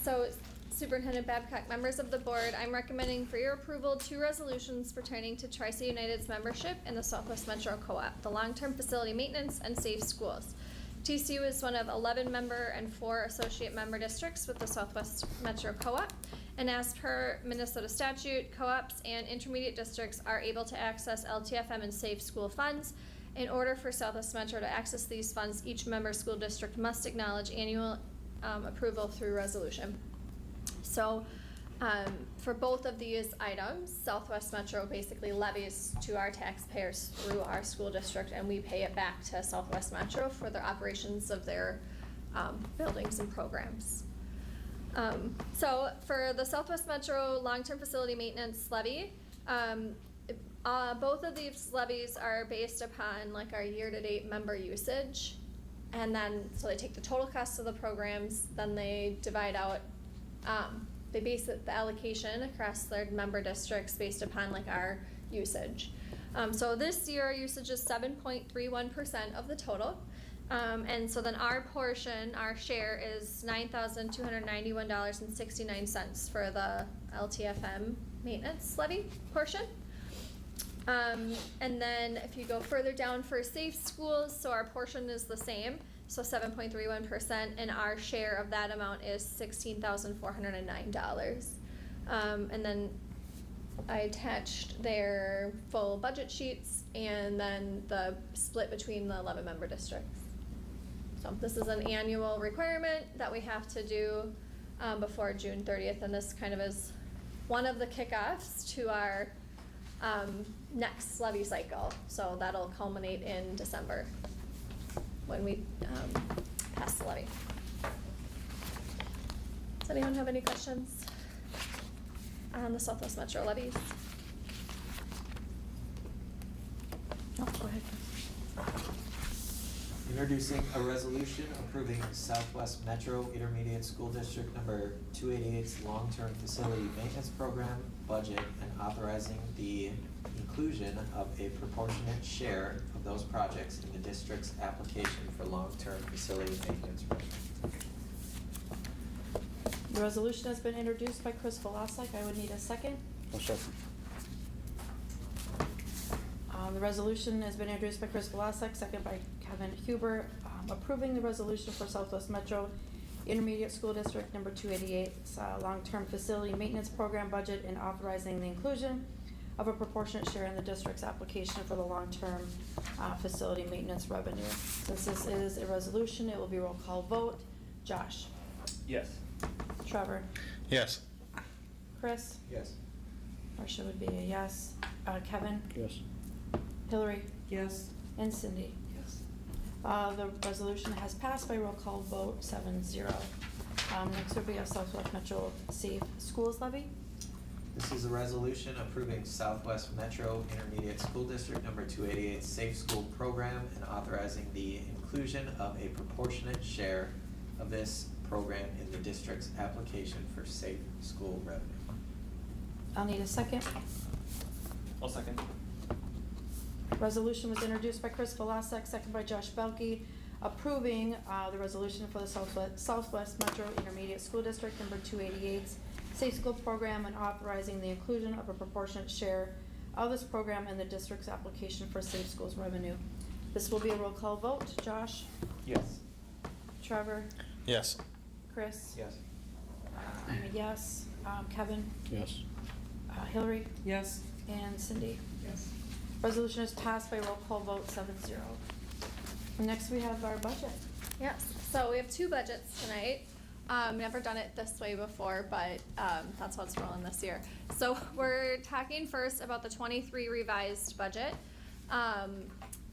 So Superintendent Babcock, members of the board, I'm recommending for your approval 2 resolutions pertaining to Tri-City United's membership in the Southwest Metro Co-op, the long-term facility maintenance and safe schools. TCU is one of 11 member and 4 associate member districts with the Southwest Metro Co-op. And as per Minnesota statute, co-ops and intermediate districts are able to access LTFM and safe school funds. In order for Southwest Metro to access these funds, each member school district must acknowledge annual approval through resolution. So for both of these items, Southwest Metro basically levies to our taxpayers through our school district, and we pay it back to Southwest Metro for the operations of their buildings and programs. So for the Southwest Metro long-term facility maintenance levy, both of these levies are based upon like our year-to-date member usage. And then, so they take the total cost of the programs, then they divide out, they base the allocation across their member districts based upon like our usage. So this year, our usage is 7.31% of the total. And so then our portion, our share is $9,291.69 for the LTFM maintenance levy portion. And then if you go further down for safe schools, so our portion is the same, so 7.31%, and our share of that amount is $16,409. And then I attached their full budget sheets and then the split between the 11 member districts. So this is an annual requirement that we have to do before June 30th, and this kind of is one of the kickoffs to our next levy cycle. So that'll culminate in December when we pass the levy. Does anyone have any questions on the Southwest Metro levies? Oh, go ahead. Introducing a resolution approving Southwest Metro Intermediate School District number 288's long-term facility maintenance program budget and authorizing the inclusion of a proportionate share of those projects in the district's application for long-term facility maintenance program. The resolution has been introduced by Chris Volasek. I would need a second. I'll second. The resolution has been introduced by Chris Volasek, second by Kevin Huber, approving the resolution for Southwest Metro Intermediate School District number 288's long-term facility maintenance program budget and authorizing the inclusion of a proportionate share in the district's application for the long-term facility maintenance revenue. Since this is a resolution, it will be roll call vote. Josh? Yes. Trevor? Yes. Chris? Yes. Marcia would be a yes. Kevin? Yes. Hillary? Yes. And Cindy? Yes. The resolution has passed by roll call vote 7-0. Next would be a Southwest Metro Safe Schools levy. This is a resolution approving Southwest Metro Intermediate School District number 288's Safe School Program and authorizing the inclusion of a proportionate share of this program in the district's application for safe school revenue. I'll need a second. I'll second. Resolution was introduced by Chris Volasek, second by Josh Belke, approving the resolution for the Southwest Metro Intermediate School District number 288's Safe School Program and authorizing the inclusion of a proportionate share of this program in the district's application for safe schools revenue. This will be a roll call vote. Josh? Yes. Trevor? Yes. Chris? Yes. I'm a yes. Kevin? Yes. Hillary? Yes. And Cindy? Yes. Resolution is passed by roll call vote 7-0. Next, we have our budget. Yes, so we have 2 budgets tonight. Never done it this way before, but that's what's rolling this year. So we're talking first about the 23 revised budget.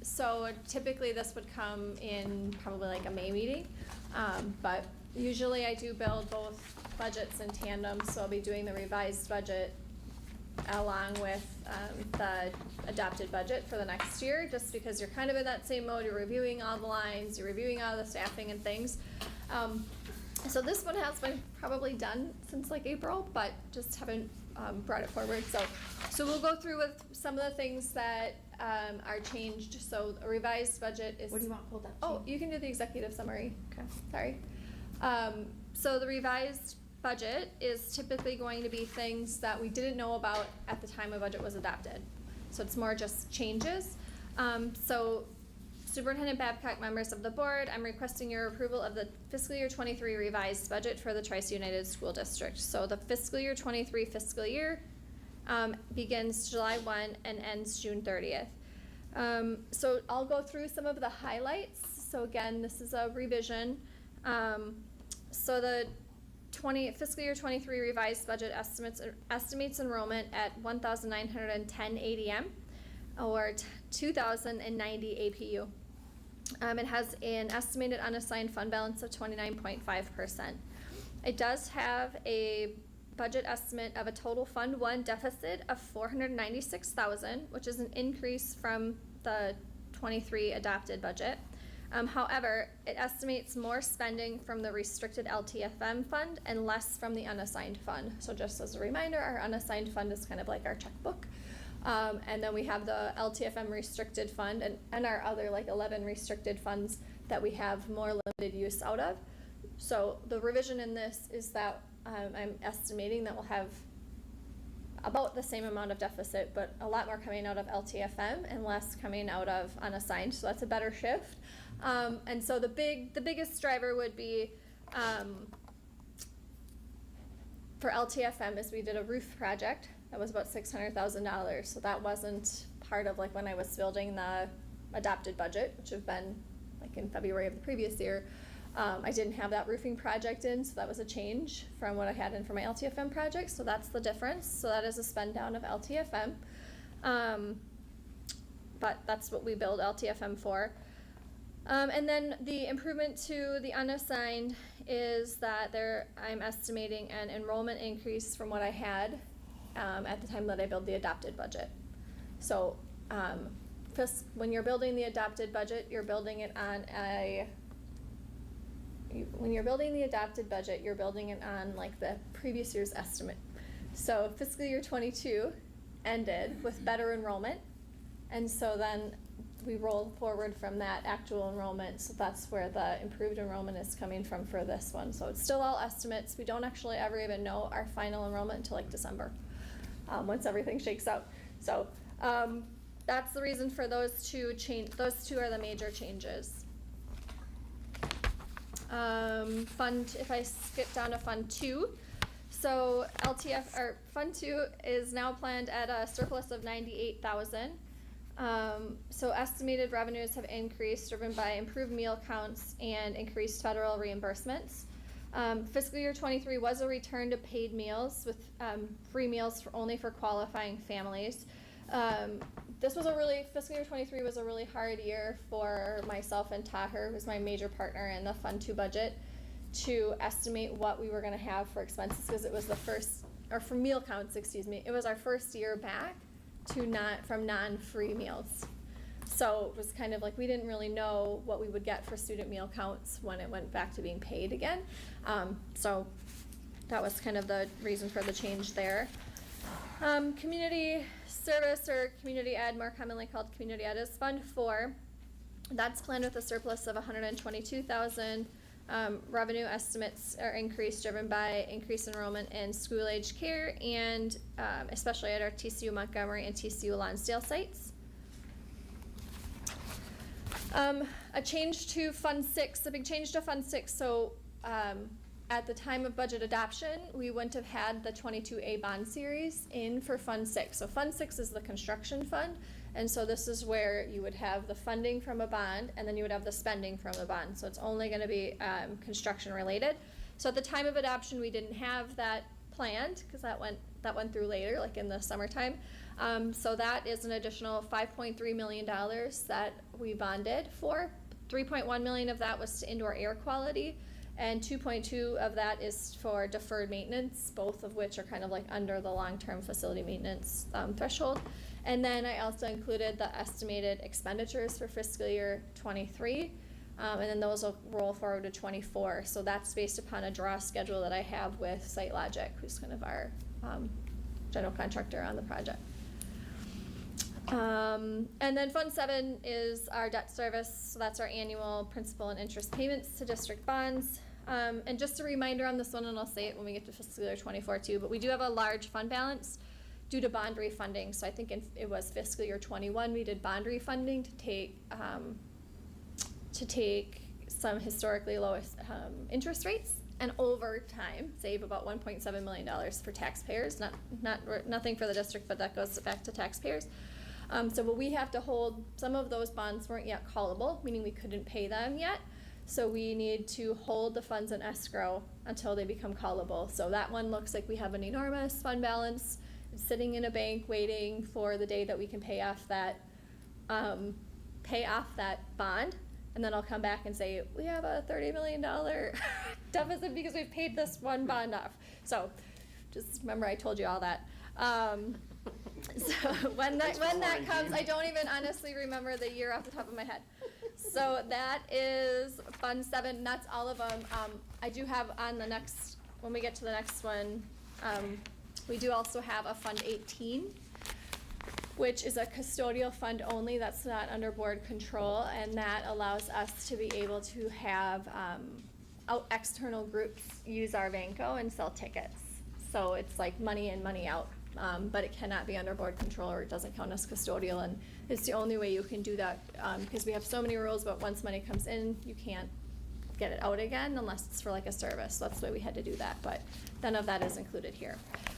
So typically this would come in probably like a May meeting, but usually I do build both budgets in tandem, so I'll be doing the revised budget along with the adopted budget for the next year, just because you're kind of in that same mode. You're reviewing all the lines, you're reviewing all the staffing and things. So this one has been probably done since like April, but just haven't brought it forward. So we'll go through with some of the things that are changed. So a revised budget is. What do you want pulled up? Oh, you can do the executive summary. Okay, sorry. So the revised budget is typically going to be things that we didn't know about at the time a budget was adopted. So it's more just changes. So Superintendent Babcock, members of the board, I'm requesting your approval of the fiscal year 23 revised budget for the Tri-C United School District. So the fiscal year 23 fiscal year begins July 1 and ends June 30th. So I'll go through some of the highlights. So again, this is a revision. So the fiscal year 23 revised budget estimates enrollment at 1,910 ADM or 2,090 APU. It has an estimated unassigned fund balance of 29.5%. It does have a budget estimate of a total Fund 1 deficit of $496,000, which is an increase from the 23 adopted budget. However, it estimates more spending from the restricted LTFM fund and less from the unassigned fund. So just as a reminder, our unassigned fund is kind of like our checkbook. And then we have the LTFM restricted fund and our other like 11 restricted funds that we have more limited use out of. So the revision in this is that I'm estimating that we'll have about the same amount of deficit, but a lot more coming out of LTFM and less coming out of unassigned. So that's a better shift. And so the biggest driver would be for LTFM is we did a roof project that was about $600,000. So that wasn't part of like when I was building the adopted budget, which have been like in February of the previous year. I didn't have that roofing project in, so that was a change from what I had in for my LTFM project. So that's the difference. So that is a spend down of LTFM. But that's what we build LTFM for. And then the improvement to the unassigned is that I'm estimating an enrollment increase from what I had at the time that I built the adopted budget. So when you're building the adopted budget, you're building it on when you're building the adopted budget, you're building it on like the previous year's estimate. So fiscal year 22 ended with better enrollment, and so then we roll forward from that actual enrollment. So that's where the improved enrollment is coming from for this one. So it's still all estimates. We don't actually ever even know our final enrollment until like December, once everything shakes out. So that's the reason for those two change. Those two are the major changes. If I skip down to Fund 2, so Fund 2 is now planned at a surplus of $98,000. So estimated revenues have increased, driven by improved meal counts and increased federal reimbursements. Fiscal year 23 was a return to paid meals with free meals only for qualifying families. Fiscal year 23 was a really hard year for myself and Taher, who's my major partner in the Fund 2 budget, to estimate what we were going to have for expenses, because it was for meal counts, it was our first year back from non-free meals. So it was kind of like we didn't really know what we would get for student meal counts when it went back to being paid again. So that was kind of the reason for the change there. Community service, or community ed, more commonly called community ed, is Fund 4. That's planned with a surplus of $122,000. Revenue estimates are increased, driven by increased enrollment in school-age care and especially at our TCU Montgomery and TCU Lonsdale sites. A change to Fund 6, a big change to Fund 6. So at the time of budget adoption, we wouldn't have had the 22A bond series in for Fund 6. So Fund 6 is the construction fund, and so this is where you would have the funding from a bond, and then you would have the spending from a bond. So it's only going to be construction related. So at the time of adoption, we didn't have that planned, because that went through later, like in the summertime. So that is an additional $5.3 million that we bonded for. $3.1 million of that was to indoor air quality, and 2.2 of that is for deferred maintenance, both of which are kind of like under the long-term facility maintenance threshold. And then I also included the estimated expenditures for fiscal year 23. And then those will roll forward to 24. So that's based upon a draw schedule that I have with SiteLogic, who's kind of our general contractor on the project. And then Fund 7 is our debt service, so that's our annual principal and interest payments to district bonds. And just a reminder on this one, and I'll say it when we get to fiscal year 24 too, but we do have a large fund balance due to bond refunding. So I think it was fiscal year 21, we did bond refunding to take some historically low interest rates, and over time save about $1.7 million for taxpayers. Nothing for the district, but that goes back to taxpayers. But we have to hold, some of those bonds weren't yet callable, meaning we couldn't pay them yet. So we need to hold the funds in escrow until they become callable. So that one looks like we have an enormous fund balance. It's sitting in a bank waiting for the day that we can pay off that bond. And then I'll come back and say, we have a $30 million deficit because we've paid this one bond off. So just remember I told you all that. So when that comes, I don't even honestly remember the year off the top of my head. So that is Fund 7, that's all of them. I do have on the next, when we get to the next one, we do also have a Fund 18, which is a custodial fund only, that's not under board control, and that allows us to be able to have external groups use our Vanco and sell tickets. So it's like money in, money out, but it cannot be under board control or it doesn't count as custodial, and it's the only way you can do that, because we have so many rules, but once money comes in, you can't get it out again unless it's for like a service. So that's why we had to do that, but none of that is included here.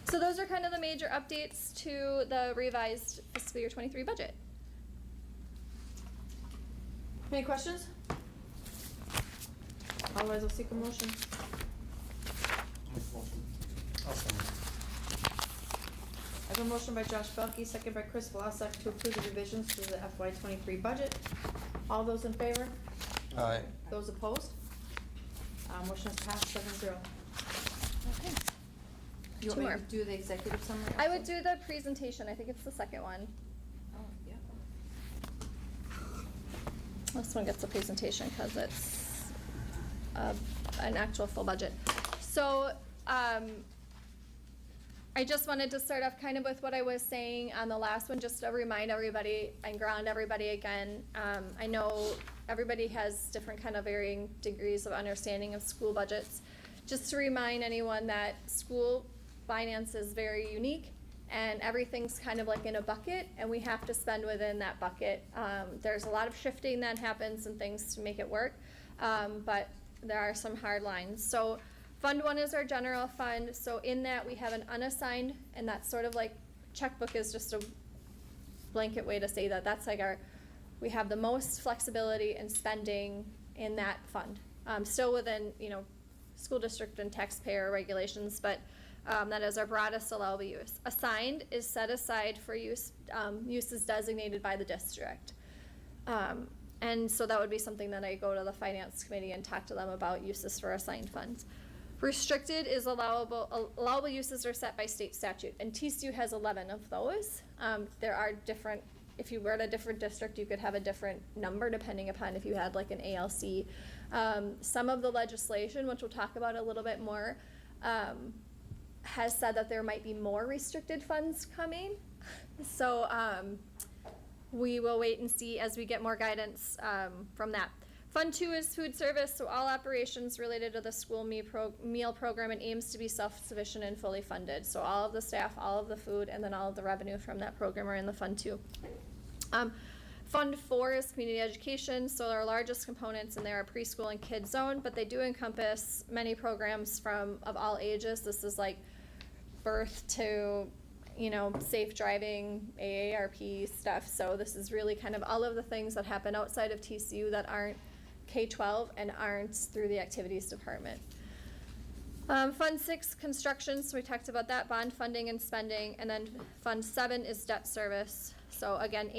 So those are kind of the major updates to the revised fiscal year 23 budget. Any questions? Otherwise, I'll seek a motion. I have a motion by Josh Belkey, second by Chris Vlasak to approve the revisions to the FY 23 budget. All those in favor? Aye. Those opposed? Motion is passed 7-0. Okay. You want me to do the executive summary? I would do the presentation. I think it's the second one. Oh, yeah. This one gets a presentation because it's an actual full budget. So I just wanted to start off kind of with what I was saying on the last one, just to remind everybody and ground everybody again. I know everybody has different kind of varying degrees of understanding of school budgets. Just to remind anyone that school finance is very unique and everything's kind of like in a bucket and we have to spend within that bucket. There's a lot of shifting that happens and things to make it work, but there are some hard lines. So Fund 1 is our general fund. So in that we have an unassigned, and that's sort of like, checkbook is just a blanket way to say that. That's like we have the most flexibility in spending in that fund. Still within, school district and taxpayer regulations, but that is our broadest allowable use. Assigned is set aside for uses designated by the district. And so that would be something that I go to the finance committee and talk to them about uses for assigned funds. Restricted is allowable uses are set by state statute, and TCU has 11 of those. There are different, if you were at a different district, you could have a different number depending upon if you had like an ALC. Some of the legislation, which we'll talk about a little bit more, has said that there might be more restricted funds coming. So we will wait and see as we get more guidance from that. Fund 2 is food service, so all operations related to the school meal program, and aims to be self-sufficient and fully funded. So all of the staff, all of the food, and then all of the revenue from that program are in the Fund 2. Fund 4 is community education, so our largest components in there are preschool and kids zone, but they do encompass many programs of all ages. This is like birth to, safe driving, AARP stuff. So this is really kind of all of the things that happen outside of TCU that aren't K-12 and aren't through the activities department. Fund 6, construction, so we talked about that, bond funding and spending, and then Fund 7 is debt service. So again,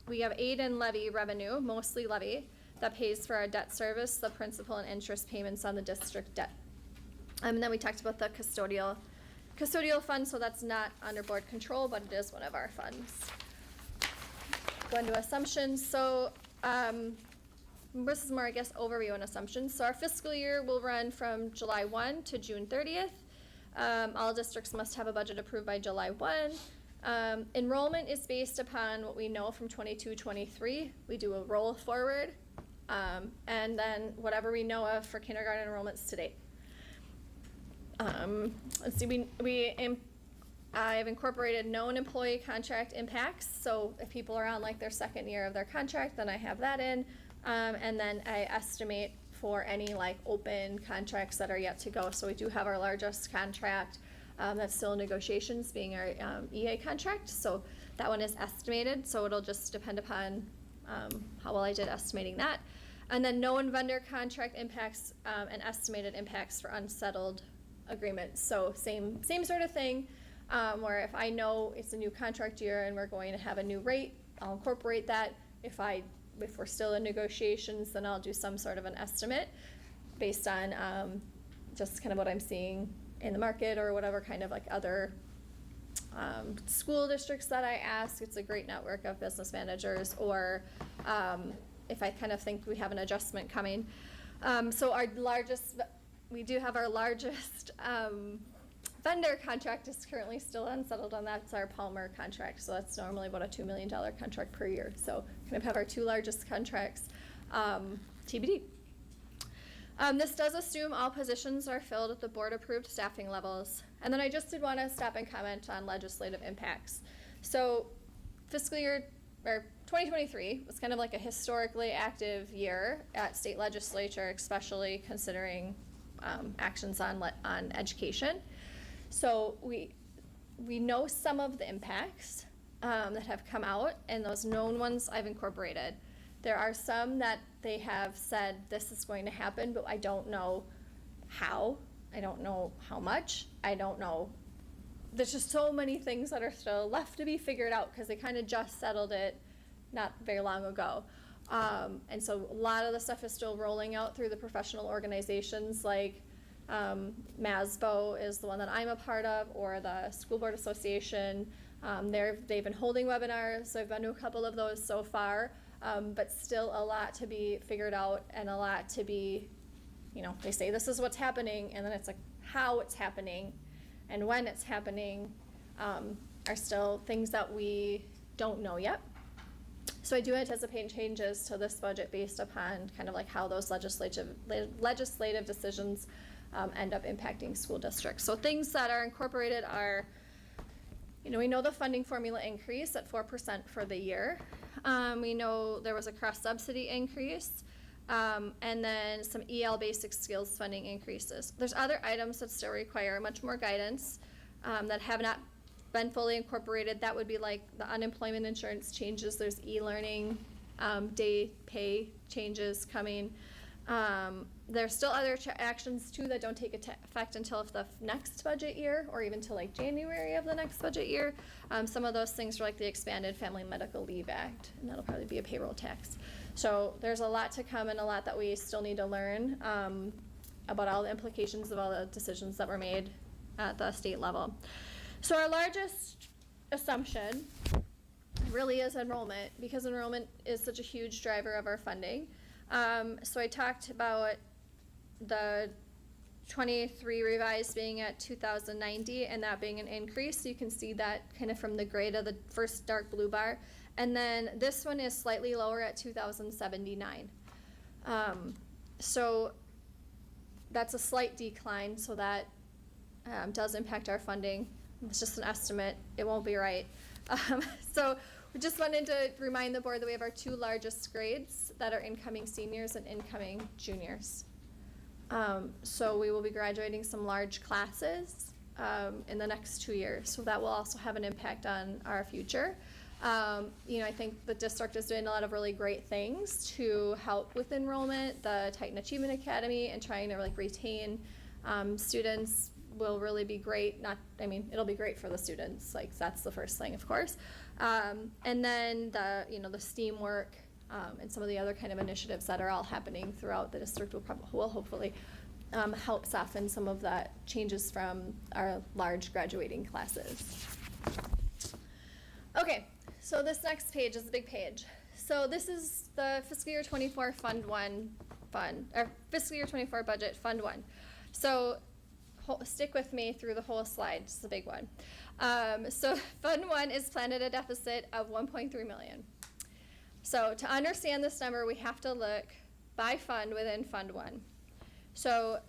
we have aid and levy revenue, mostly levy, that pays for our debt service, the principal and interest payments on the district debt. And then we talked about the custodial fund, so that's not under board control, but it is one of our funds. Go into assumptions. So this is more, I guess, overview and assumptions. So our fiscal year will run from July 1 to June 30th. All districts must have a budget approved by July 1. Enrollment is based upon what we know from 22-23. We do a roll forward, and then whatever we know of for kindergarten enrollments to date. Let's see, I've incorporated known employee contract impacts, so if people are on like their second year of their contract, then I have that in, and then I estimate for any like open contracts that are yet to go. So we do have our largest contract that's still in negotiations, being our EA contract, so that one is estimated, so it'll just depend upon how well I did estimating that. And then known vendor contract impacts and estimated impacts for unsettled agreements. So same sort of thing, where if I know it's a new contract year and we're going to have a new rate, I'll incorporate that. If we're still in negotiations, then I'll do some sort of an estimate based on just kind of what I'm seeing in the market or whatever kind of like other school districts that I ask. It's a great network of business managers, or if I kind of think we have an adjustment coming. So we do have our largest vendor contract is currently still unsettled on that. It's our Palmer contract. So that's normally about a $2 million contract per year. So kind of have our two largest contracts TBD. This does assume all positions are filled at the board-approved staffing levels. And then I just did want to stop and comment on legislative impacts. So fiscal year, or 2023 was kind of like a historically active year at state legislature, especially considering actions on education. So we know some of the impacts that have come out, and those known ones I've incorporated. There are some that they have said this is going to happen, but I don't know how. I don't know how much. I don't know. There's just so many things that are still left to be figured out because they kind of just settled it not very long ago. And so a lot of the stuff is still rolling out through the professional organizations, like MASBO is the one that I'm a part of, or the School Board Association. They've been holding webinars, so I've been to a couple of those so far. But still a lot to be figured out and a lot to be, they say this is what's happening, and then it's like how it's happening and when it's happening are still things that we don't know yet. So I do anticipate changes to this budget based upon kind of like how those legislative decisions end up impacting school districts. So things that are incorporated are, we know the funding formula increase at 4% for the year. We know there was a cross-subsidy increase, and then some EL basic skills funding increases. There's other items that still require much more guidance that have not been fully incorporated. That would be like the unemployment insurance changes. There's e-learning day pay changes coming. There's still other actions too that don't take effect until the next budget year, or even till like January of the next budget year. Some of those things are like the Expanded Family Medical Leave Act, and that'll probably be a payroll tax. So there's a lot to come and a lot that we still need to learn about all the implications of all the decisions that were made at the state level. So our largest assumption really is enrollment, because enrollment is such a huge driver of our funding. So I talked about the 23 revised being at 2,090 and that being an increase. So you can see that kind of from the grade of the first dark blue bar. And then this one is slightly lower at 2,079. So that's a slight decline, so that does impact our funding. It's just an estimate. It won't be right. So we just wanted to remind the board that we have our two largest grades that are incoming seniors and incoming juniors. So we will be graduating some large classes in the next 2 years. So that will also have an impact on our future. I think the district is doing a lot of really great things to help with enrollment. The Titan Achievement Academy and trying to retain students will really be great. It'll be great for the students. Like, that's the first thing, of course. And then the STEAM work and some of the other kind of initiatives that are all happening throughout the district will hopefully help soften some of that changes from our large graduating classes. Okay, so this next page is a big page. so this is the fiscal year 24 Fund 1 fund, or fiscal year 24 budget, Fund 1. So stick with me through the whole slide, it's a big one. So Fund 1 is planned at a deficit of 1.3 million. So to understand this number, we have to look by fund within Fund 1. So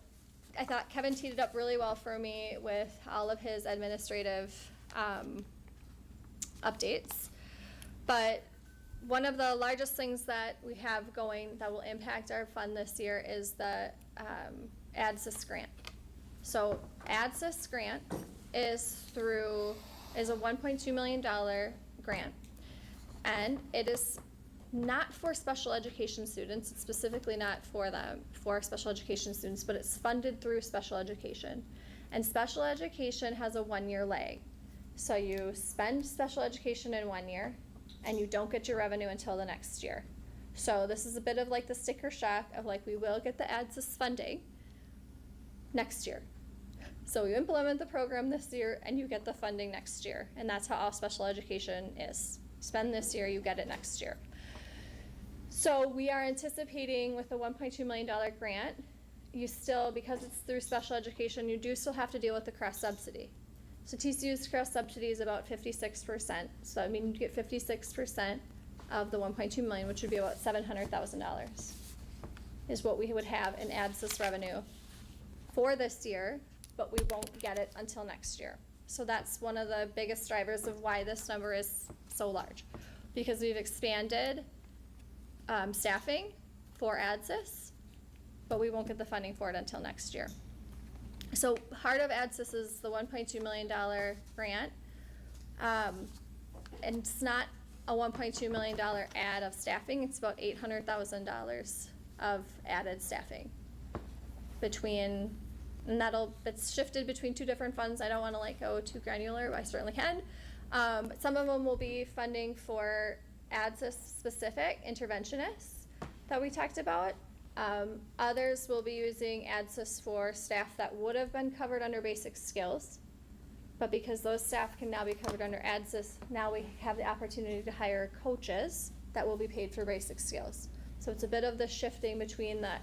I thought Kevin teed it up really well for me with all of his administrative updates. But one of the largest things that we have going that will impact our fund this year is the ADSYS grant. So ADSYS grant is a $1.2 million grant, and it is not for special education students. It's specifically not for special education students, but it's funded through special education. And special education has a 1-year lag. So you spend special education in 1 year, and you don't get your revenue until the next year. So this is a bit of like the sticker shock of like, we will get the ADSYS funding next year. So you implement the program this year, and you get the funding next year. And that's how all special education is. Spend this year, you get it next year. So we are anticipating with the $1.2 million grant, you still, because it's through special education, you do still have to deal with the cross subsidy. So TCU's cross subsidy is about 56%. So I mean, you get 56% of the 1.2 million, which would be about $700,000, is what we would have in ADSYS revenue for this year, but we won't get it until next year. So that's one of the biggest drivers of why this number is so large, because we've expanded staffing for ADSYS, but we won't get the funding for it until next year. So part of ADSYS is the $1.2 million grant, and it's not a $1.2 million add of staffing, it's about $800,000 of added staffing between, and it's shifted between 2 different funds. I don't want to like go too granular, but I certainly can. Some of them will be funding for ADSYS specific interventionists that we talked about. Others will be using ADSYS for staff that would have been covered under basic skills, but because those staff can now be covered under ADSYS, now we have the opportunity to hire coaches that will be paid for basic skills. So it's a bit of the shifting between the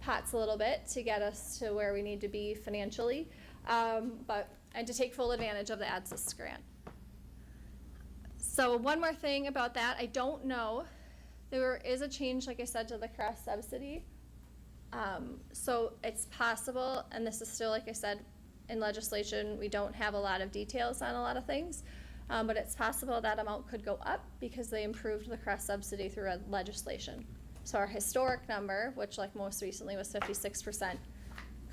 pots a little bit to get us to where we need to be financially, and to take full advantage of the ADSYS grant. So one more thing about that, I don't know, there is a change, like I said, to the cross subsidy. So it's possible, and this is still, like I said, in legislation, we don't have a lot of details on a lot of things, but it's possible that amount could go up because they improved the cross subsidy through legislation. So our historic number, which like most recently was 56%,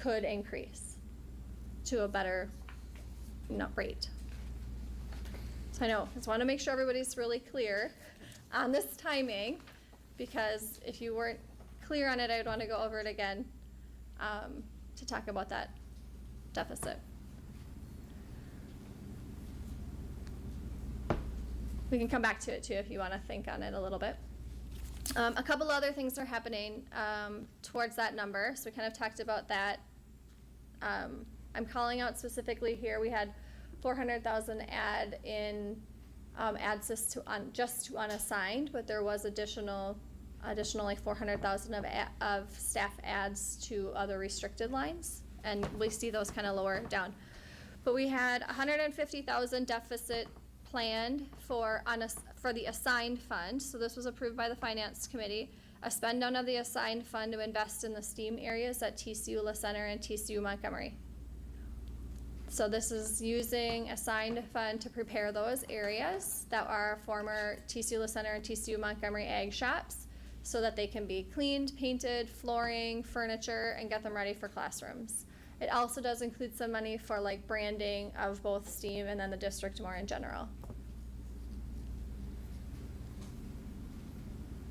could increase to a better rate. So I know, just want to make sure everybody's really clear on this timing, because if you weren't clear on it, I would want to go over it again to talk about that deficit. We can come back to it too if you want to think on it a little bit. A couple other things are happening towards that number, so we kind of talked about that. I'm calling out specifically here, we had 400,000 add in ADSYS just to unassigned, but there was additional like 400,000 of staff adds to other restricted lines, and we see those kind of lower down. But we had 150,000 deficit planned for the assigned fund. So this was approved by the Finance Committee, a spend down of the assigned fund to invest in the STEAM areas at TCU La Center and TCU Montgomery. So this is using assigned fund to prepare those areas that are former TCU La Center and TCU Montgomery ag shops so that they can be cleaned, painted, flooring, furniture, and get them ready for classrooms. It also does include some money for like branding of both STEAM and then the district more in general.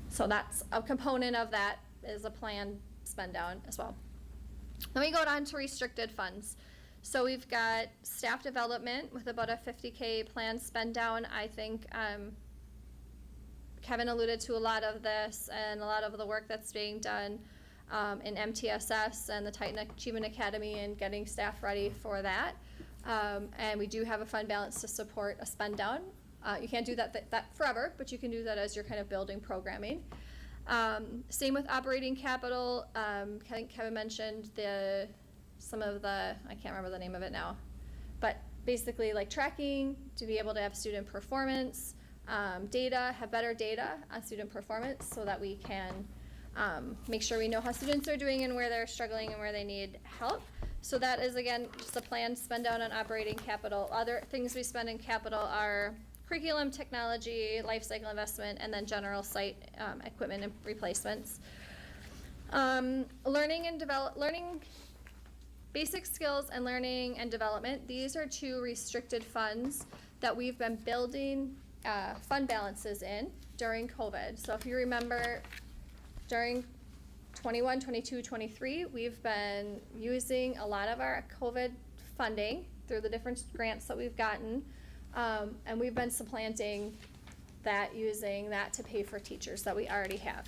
So that's a component of that, is a planned spend down as well. Then we go on to restricted funds. So we've got staff development with about a $50K planned spend down. I think Kevin alluded to a lot of this and a lot of the work that's being done in MTSS and the Titan Achievement Academy and getting staff ready for that. And we do have a fund balance to support a spend down You can't do that forever, but you can do that as you're kind of building programming. Same with operating capital. I think Kevin mentioned some of the, I can't remember the name of it now, but basically like tracking to be able to have student performance, data, have better data on student performance so that we can make sure we know how students are doing and where they're struggling and where they need help. So that is, again, just a planned spend down on operating capital. Other things we spend in capital are curriculum, technology, life cycle investment, and then general site equipment and replacements. Learning, basic skills and learning and development. These are two restricted funds that we've been building fund balances in during COVID. So if you remember, during 21, 22, 23, we've been using a lot of our COVID funding through the different grants that we've gotten, and we've been supplanting that, using that to pay for teachers that we already have.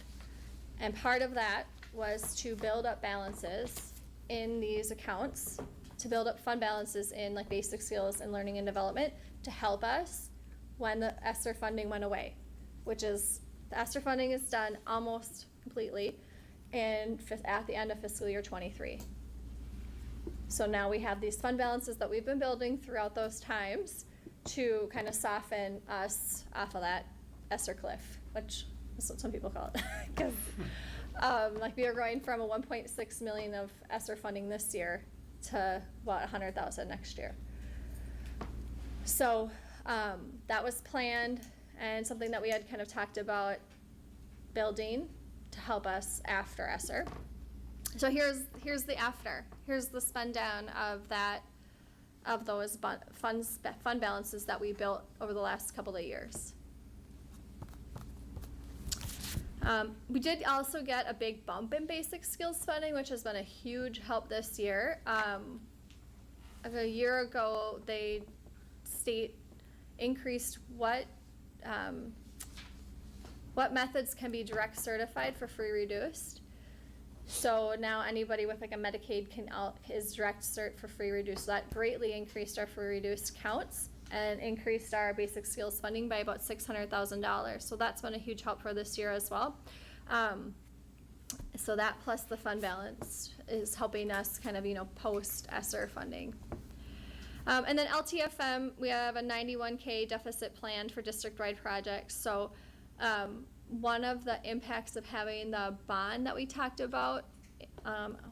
And part of that was to build up balances in these accounts, to build up fund balances in like basic skills and learning and development to help us when the ESSER funding went away, which is, the ESSER funding is done almost completely at the end of fiscal year 23. So now we have these fund balances that we've been building throughout those times to kind of soften us off of that ESSER cliff, which is what some people call it. Because like we are going from a 1.6 million of ESSER funding this year to what, 100,000 next year. So that was planned and something that we had kind of talked about building to help us after ESSER. So here's the after. Here's the spend down of those fund balances that we built over the last couple of years. We did also get a big bump in basic skills funding, which has been a huge help this year. A year ago, state increased what methods can be direct certified for free reduced. So now anybody with like a Medicaid is direct cert for free reduced. So that greatly increased our free reduced counts and increased our basic skills funding by about $600,000. So that's been a huge help for this year as well. So that plus the fund balance is helping us kind of, post ESSER funding. And then LTFM, we have a 91K deficit planned for district-wide projects. So one of the impacts of having the bond that we talked about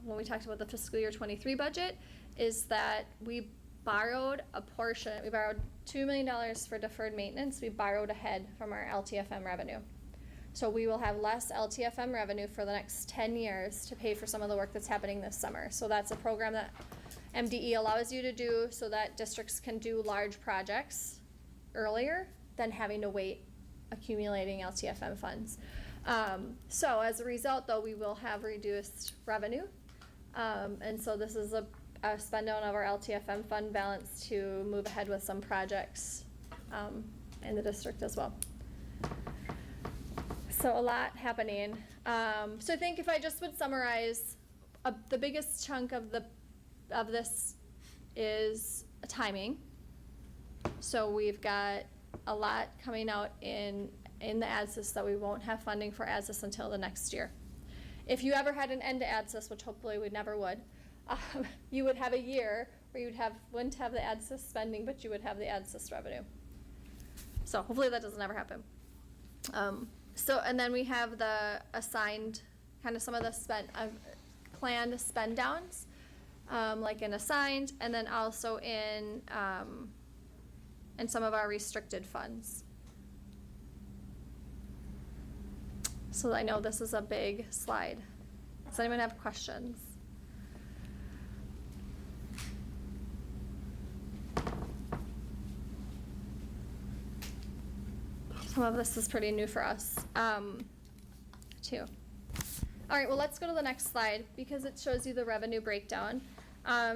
when we talked about the fiscal year 23 budget is that we borrowed a portion. We borrowed $2 million for deferred maintenance. We borrowed ahead from our LTFM revenue. So we will have less LTFM revenue for the next 10 years to pay for some of the work that's happening this summer. So that's a program that MDE allows you to do so that districts can do large projects earlier than having to wait accumulating LTFM funds. So as a result, though, we will have reduced revenue. And so this is a spend down of our LTFM fund balance to move ahead with some projects in the district as well. So a lot happening. So I think if I just would summarize, the biggest chunk of this is timing. So we've got a lot coming out in the ADSYS that we won't have funding for ADSYS until the next year. If you ever had an end to ADSYS, which hopefully we never would, you would have a year where wouldn't have the ADSYS spending, but you would have the ADSYS revenue. So hopefully that doesn't ever happen. And then we have the assigned, kind of some of the planned spend downs, like in assigned, and then also in some of our restricted funds. So I know this is a big slide. Does anyone have questions? Some of this is pretty new for us, too. All right, well, let's go to the next slide because it shows you the revenue breakdown.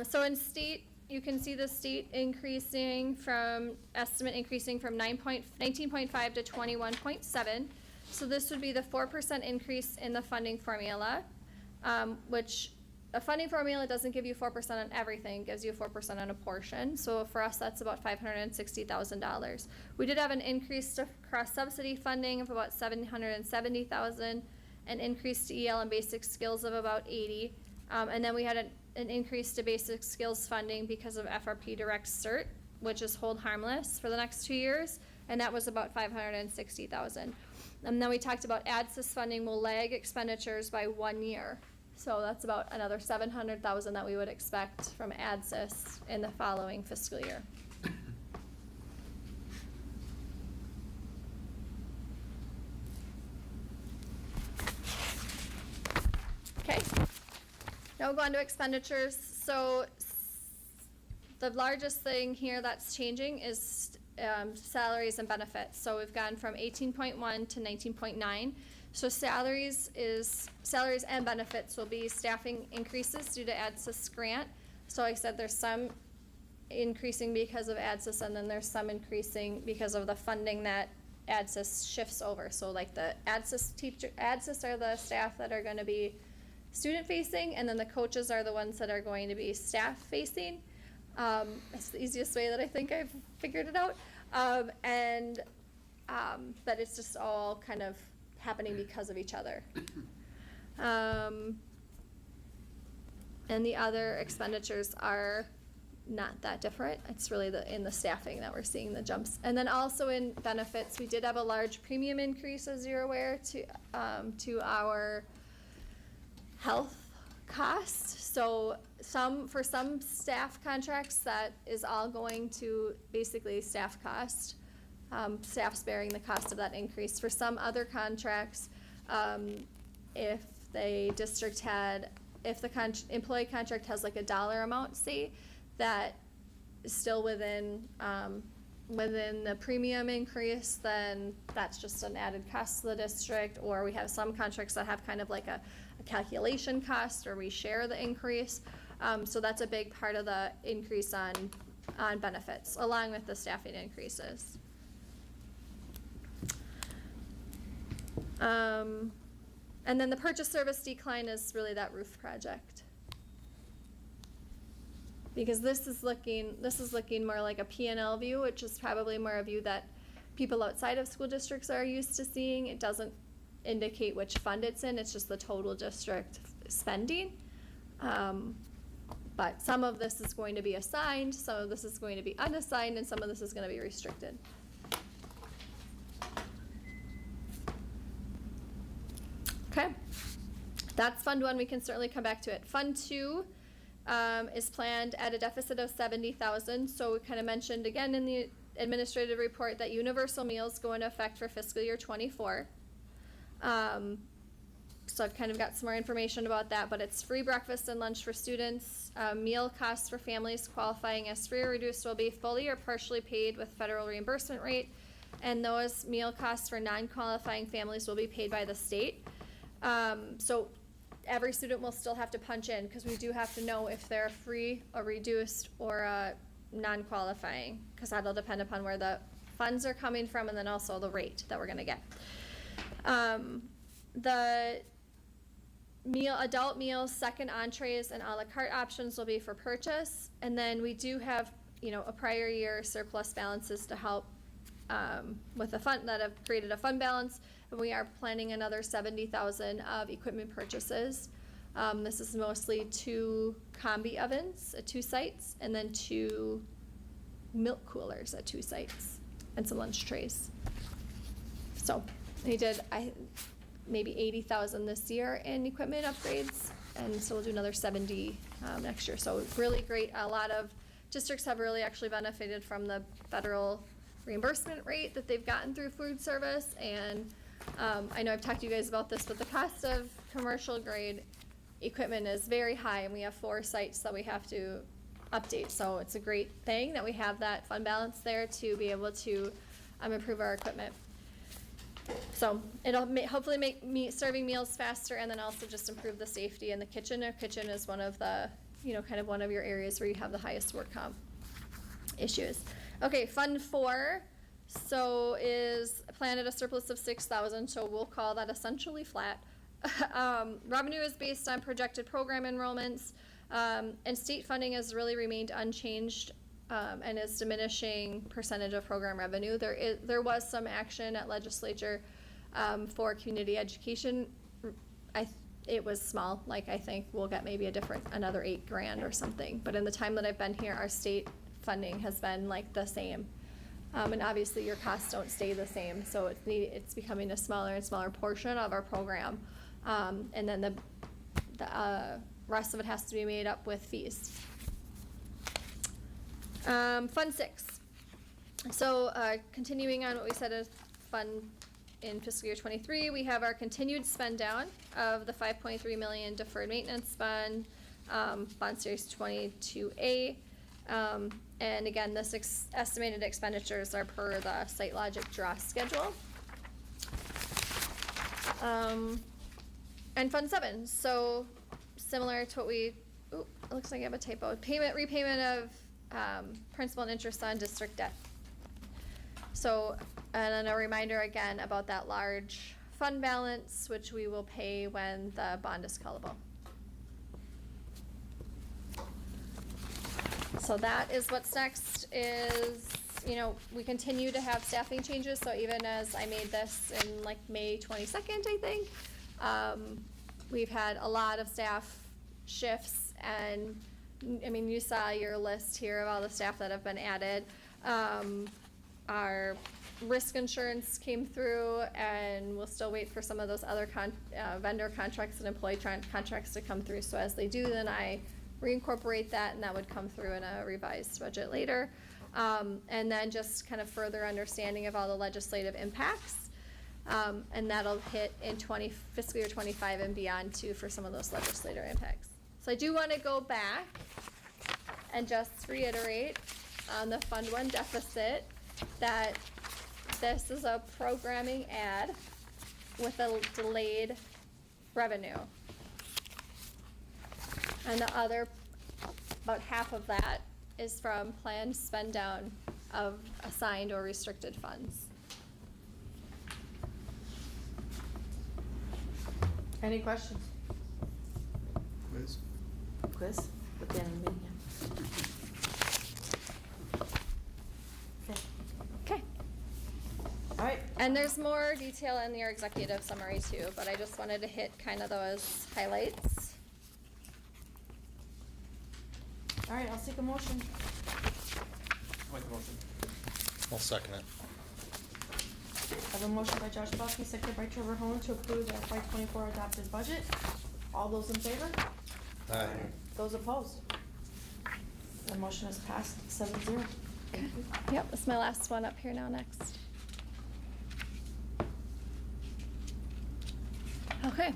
So in state, you can see the state increasing from 19.5 to 21.7. So this would be the 4% increase in the funding formula, which a funding formula doesn't give you 4% on everything, it gives you 4% on a portion. So for us, that's about $560,000. We did have an increase to cross-subsidy funding of about $770,000, an increase to EL and basic skills of about 80, and then we had an increase to basic skills funding because of FRP Direct Cert, which is hold harmless for the next 2 years, and that was about $560,000. And then we talked about ADSYS funding will lag expenditures by 1 year. So that's about another $700,000 that we would expect from ADSYS in the following fiscal year. Okay, now we'll go on to expenditures. So the largest thing here that's changing is salaries and benefits. So we've gone from 18.1 to 19.9. So salaries and benefits will be staffing increases due to ADSYS grant. So like I said, there's some increasing because of ADSYS, and then there's some increasing because of the funding that ADSYS shifts over. So like the ADSYS are the staff that are going to be student facing, and then the coaches are the ones that are going to be staff facing. It's the easiest way that I think I've figured it out. But it's just all kind of happening because of each other. And the other expenditures are not that different. It's really in the staffing that we're seeing the jumps. And then also in benefits, we did have a large premium increase, as you're aware, to our health cost. So for some staff contracts, that is all going to basically staff cost. Staff's bearing the cost of that increase. For some other contracts, if the employee contract has like a dollar amount, say, that is still within the premium increase, then that's just an added cost to the district. Or we have some contracts that have kind of like a calculation cost, or we share the increase. So that's a big part of the increase on benefits, along with the staffing increases. And then the purchase service decline is really that roof project. Because this is looking more like a P&L view, which is probably more a view that people outside of school districts are used to seeing. It doesn't indicate which fund it's in, it's just the total district spending. But some of this is going to be assigned, some of this is going to be unassigned, and some of this is going to be restricted. Okay, that's Fund 1. We can certainly come back to it. Fund 2 is planned at a deficit of $70,000. So we kind of mentioned again in the administrative report that universal meals go into effect for fiscal year 24. So I've kind of got some more information about that, but it's free breakfast and lunch for students. Meal costs for families qualifying as free or reduced will be fully or partially paid with federal reimbursement rate, and those meal costs for non-qualifying families will be paid by the state. So every student will still have to punch in, because we do have to know if they're free or reduced or non-qualifying, because that'll depend upon where the funds are coming from and then also the rate that we're going to get. The adult meals, second entrees, and a la carte options will be for purchase, and then we do have a prior year surplus balances to help with the fund that have created a fund balance. And we are planning another $70,000 of equipment purchases. This is mostly 2 combi ovens at 2 sites, and then 2 milk coolers at 2 sites, and some lunch trays. So we did maybe $80,000 this year in equipment upgrades, and so we'll do another 70 next year. So really great. A lot of districts have really actually benefited from the federal reimbursement rate that they've gotten through food service, and I know I've talked to you guys about this, but the cost of commercial grade equipment is very high, and we have 4 sites that we have to update. So it's a great thing that we have that fund balance there to be able to improve our equipment. So it'll hopefully make serving meals faster, and then also just improve the safety in the kitchen. Our kitchen is one of the, kind of one of your areas where you have the highest work comp issues. Okay, Fund 4. So is planned at a surplus of $6,000, so we'll call that essentially flat. Revenue is based on projected program enrollments, and state funding has really remained unchanged, and is diminishing percentage of program revenue. There was some action at legislature for community education. It was small, like I think we'll get maybe another $8,000 or something. But in the time that I've been here, our state funding has been like the same. And obviously your costs don't stay the same, so it's becoming a smaller and smaller portion of our program. And then the rest of it has to be made up with fees. Fund 6. So continuing on what we said as fund in fiscal year 23, we have our continued spend down of the $5.3 million deferred maintenance fund, Bond Series 22A. And again, this estimated expenditures are per the SiteLogic draw schedule. And Fund 7, so similar to what it looks like I have a typo. Repayment of principal and interest on district debt. So, and then a reminder again about that large fund balance, which we will pay when the bond is callable. So that is what's next is, we continue to have staffing changes. So even as I made this in like May 22nd, I think, we've had a lot of staff shifts, and I mean, you saw your list here of all the staff that have been added. Our risk insurance came through, and we'll still wait for some of those other vendor contracts and employee contracts to come through. So as they do, then I reincorporate that, and that would come through in a revised budget later. And then just kind of further understanding of all the legislative impacts. And that'll hit in fiscal year 25 and beyond too for some of those legislative impacts. So I do want to go back and just reiterate on the Fund 1 deficit that this is a programming ad with a delayed revenue. And the other, about half of that, is from planned spend down of assigned or restricted funds. Any questions? Quiz? Quiz? At the end of the meeting, yeah. Okay. All right. And there's more detail in your executive summary too, but I just wanted to hit kind of those highlights. All right, I'll seek a motion. Make the motion. I'll second it. I have a motion by Josh Belsky, seconded by Trevor Holland to approve the FY24 adopted budget. All those in favor? Aye. Those opposed? The motion is passed 7-0. Thank you. Yep, that's my last one up here now next. Okay.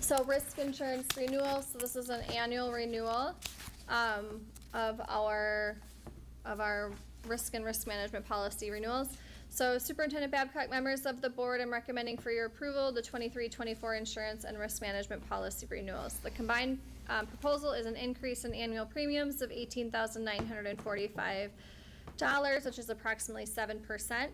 So risk insurance renewal, so this is an annual renewal of our risk and risk management policy renewals. So Superintendent Babcock, members of the board, I'm recommending for your approval the 23-24 insurance and risk management policy renewals. The combined proposal is an increase in annual premiums of $18,945, which is approximately 7%,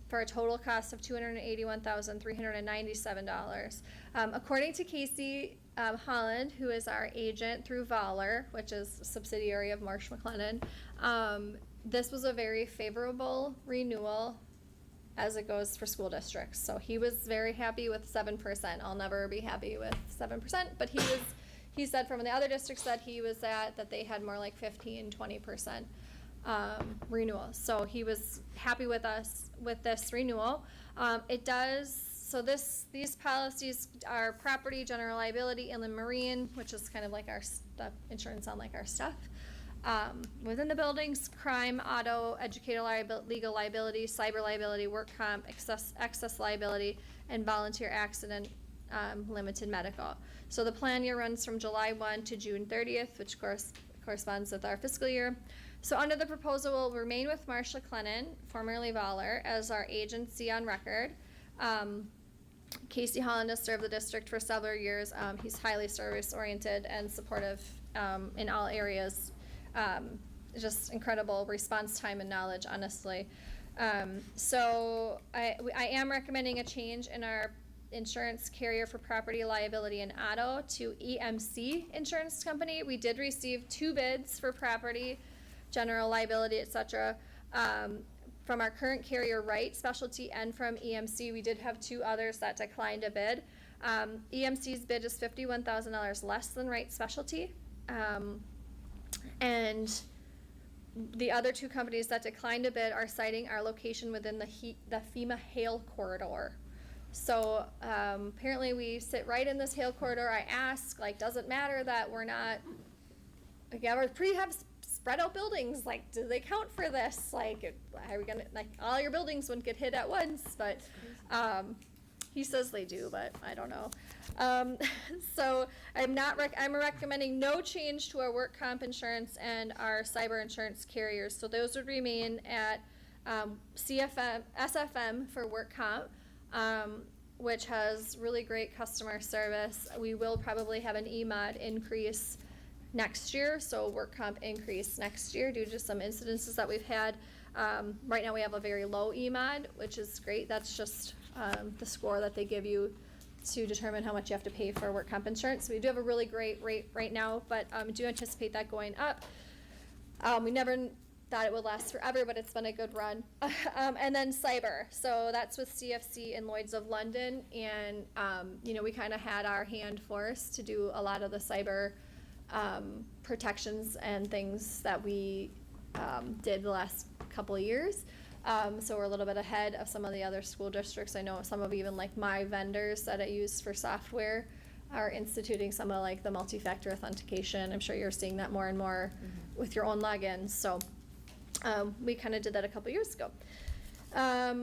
for a total cost of $281,397. According to Casey Holland, who is our agent through Voller, which is a subsidiary of Marsh McLennan, this was a very favorable renewal as it goes for school districts. So he was very happy with 7%. I'll never be happy with 7%, but he said from the other districts that he was at that they had more like 15, 20% renewal. So he was happy with us with this renewal. These policies are property, general liability, inland marine, which is kind of like our stuff, insurance on like our stuff. Within the buildings, crime, auto, educator liability, legal liability, cyber liability, work comp, excess liability, and volunteer accident, limited medical. So the plan year runs from July 1 to June 30th, which corresponds with our fiscal year. So under the proposal, we'll remain with Marsh McLennan, formerly Voller, as our agency on record. Casey Holland has served the district for several years. He's highly service-oriented and supportive in all areas. Just incredible response time and knowledge, honestly. So I am recommending a change in our insurance carrier for property liability and auto to EMC Insurance Company. We did receive 2 bids for property, general liability, etc. From our current carrier, Wright Specialty, and from EMC. We did have 2 others that declined a bid. EMC's bid is $51,000 less than Wright Specialty. And the other 2 companies that declined a bid are citing our location within the FEMA hail corridor. So apparently we sit right in this hail corridor. I asked, like, does it matter that we're not, like, we have spread out buildings, like, do they count for this? Like, are we gonna, like, all your buildings wouldn't get hit at once, but he says they do, but I don't know. So I'm recommending no change to our work comp insurance and our cyber insurance carriers. So those would remain at SFM for work comp, which has really great customer service. We will probably have an EMOD increase next year, so work comp increase next year due to some incidences that we've had. Right now we have a very low EMOD, which is great. That's just the score that they give you to determine how much you have to pay for work comp insurance. We do have a really great rate right now, but do anticipate that going up. We never thought it would last forever, but it's been a good run. And then cyber, so that's with CFC and Lloyd's of London, and you know, we kind of had our hand forced to do a lot of the cyber protections and things that we did the last couple of years. So we're a little bit ahead of some of the other school districts. I know some of even like my vendors that I use for software are instituting some of like the multi-factor authentication. I'm sure you're seeing that more and more with your own logins. So we kind of did that a couple years ago. Yeah,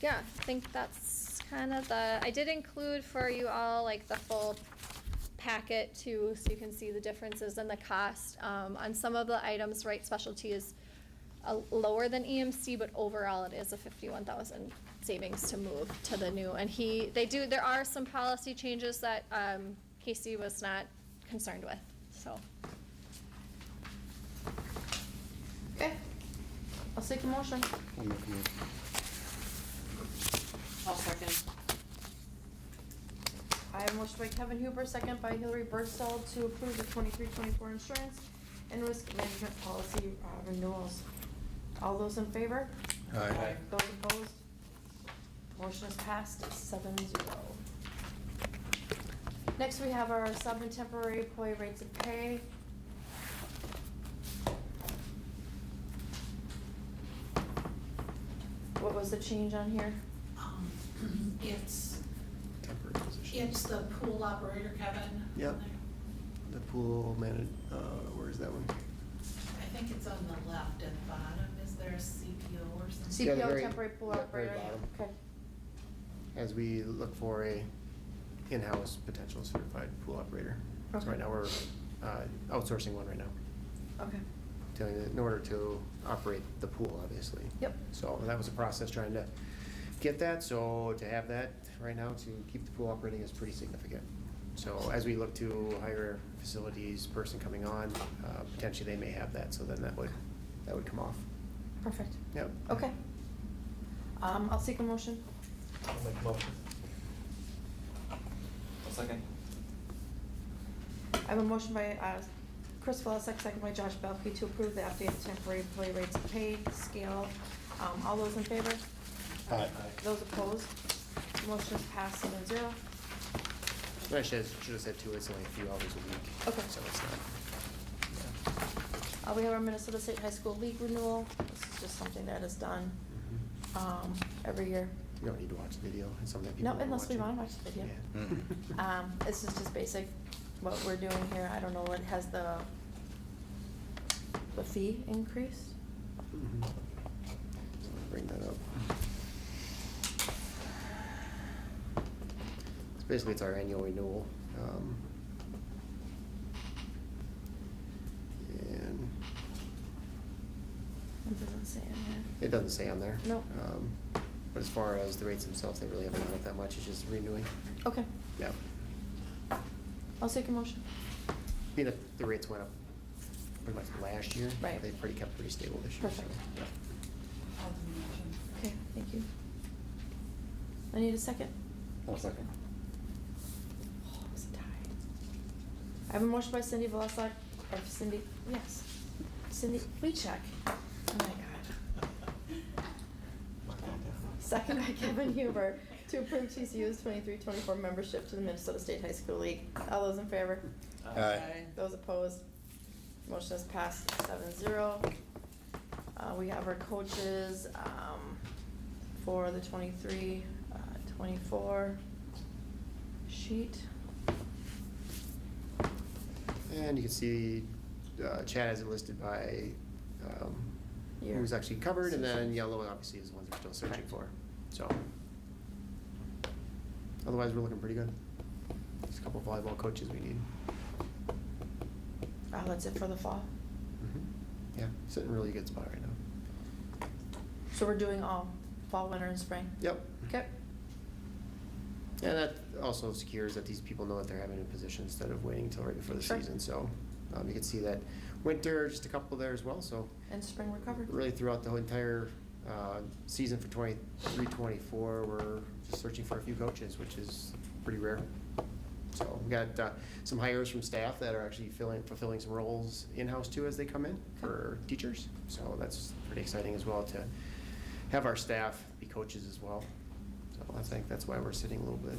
I think that's kind of I did include for you all like the full packet too, so you can see the differences in the cost. On some of the items, Wright Specialty is lower than EMC, but overall it is a 51,000 savings to move to the new. And there are some policy changes that Casey was not concerned with, so. Okay, I'll take a motion. I'll make a motion. I'll second. I have a motion by Kevin Huber, second by Hillary Birdsall to approve the 23-24 insurance and risk management policy renewals. All those in favor? Aye. Those opposed? Motion is passed 7-0. Next, we have our sub and temporary employee rates of pay. What was the change on here? Temporary position. It's the pool operator, Kevin. Yep. The pool where's that one? I think it's on the left at the bottom. Is there a CPO or something? Yeah, the CPO very- temporary pool yeah, very operator. bottom. Okay. As we look for a in-house potential certified pool operator. So Okay. right now we're outsourcing one right now. Okay. In order to operate the pool, obviously. Yep. So that was a process trying to get that, so to have that right now to keep the pool operating is pretty significant. So as we look to hire a facilities person coming on, potentially they may have that, so then that would come off. Perfect. Yep. Okay. I'll seek a motion. I'll make a motion. I'll second. I have a motion by Chris Velazquez, second by Josh Belkey to approve the updated temporary employee rates of pay scale. All those in favor? Aye. Those opposed? Motion is passed 7-0. I should have said too, it's only a few hours a week. Okay. So it's not. We have our Minnesota State High School League renewal. This is just something that is done every year. You don't need to watch the video, it's something that people No, are unless we watching. want to watch the video. Yeah. This is just basic, what we're doing here. I don't know what has the fee increased? Mhm. So I'll bring that up. Basically, it's our annual renewal. And It doesn't say in here. it doesn't say on there. Nope. But as far as the rates themselves, they really haven't gone up that much, it's just renewing. Okay, Yeah. I'll take a motion. Being that the rates went up pretty much last year. Right. They kept pretty stable this year. Perfect. So, yeah. I'll do the motion. Okay, thank you. I need a second. I'll second. Oh, it was a tie. I have a motion by Cindy Vlasak, or Cindy, yes, Cindy Weecheck. Oh my God. Second by Kevin Huber to approve TCU's 23-24 membership to the Minnesota State High School League. All those in favor? Aye. Those opposed? Motion has passed 7-0. We have our coaches, for the 23-24 sheet. And you can see, Chad has it listed by, Year. who's actually covered, and then yellow obviously is the ones we're still searching for, so. Otherwise, we're looking pretty good. Just a couple of volleyball coaches we need. That's it for the fall. Yeah, sitting in a really good spot right now. So we're doing all fall, winter, and spring? Yep. Okay. And that also secures that these people know that they're having a position instead of waiting until right before the Sure. season, so, you can see that winter, just a couple there as well, so. And spring we're covered? Really throughout the whole entire, season for 23-24, we're just searching for a few coaches, which is pretty rare. So we got, some hires from staff that are actually fulfilling some roles in-house too as they come in for teachers. So that's pretty exciting as well to have our staff be coaches as well. So I think that's why we're sitting a little bit,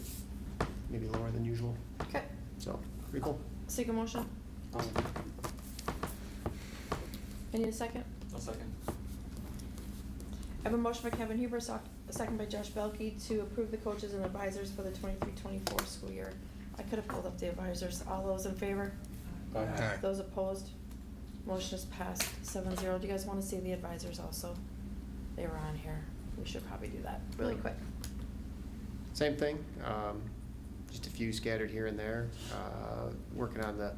maybe lower than usual. Okay. So, pretty cool. Seek a motion? I need a second. I'll second. I have a motion by Kevin Huber, a second by Josh Belkey to approve the coaches and advisors for the 23-24 school year. I could have pulled up the advisors. All those in favor? Aye. Those opposed? Motion is passed 7-0. Do you guys want to see the advisors also? They were on here. We should probably do that really quick. Same thing, just a few scattered here and there. Working on the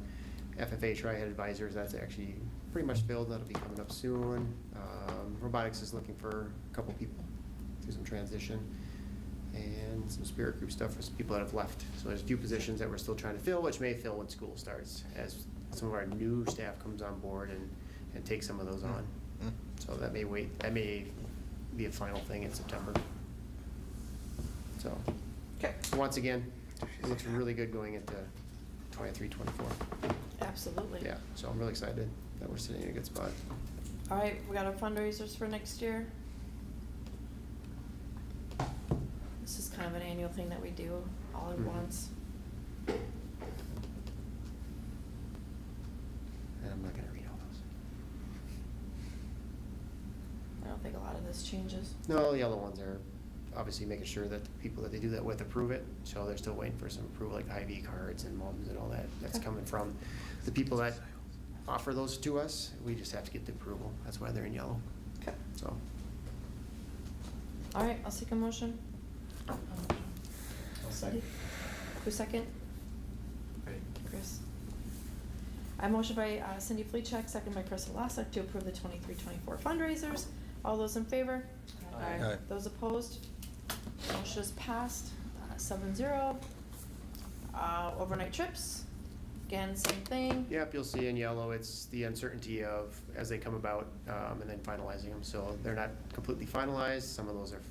FFA Tri-Head Advisors, that's actually pretty much filled, that'll be coming up soon. Robotics is looking for a couple people, do some transition. And some spirit group stuff for some people that have left. So there's a few positions that we're still trying to fill, which may fill when school starts, as some of our new staff comes on board and takes some of those on. Mm. So that may be a final thing in September. So, Okay. once again, it looks really good going into 23-24. Absolutely. Yeah, so I'm really excited that we're sitting in a good spot. All right, we got our fundraisers for next year. This is kind of an annual thing that we do all at Mhm. once. And I'm not gonna read all those. I don't think a lot of this changes. No, the other ones are obviously making sure that the people that they do that with approve it. So they're still waiting for some approval, like IV cards and mums and all that. That's Okay. coming from the people that offer those to us. We just have to get the approval. That's why they're in yellow. Okay. So, All right, I'll seek a motion. I'll second. Who's second? Chris. I motion by Cindy Fleetcheck, second by Chris Vlasak to approve the 23-24 fundraisers. All those in favor? Aye. Those opposed? Motion is passed, 7-0. Overnight trips, again, same thing. yep, you'll see in yellow, it's the uncertainty of, as they come about, and then finalizing them. So they're not completely finalized. Some of those are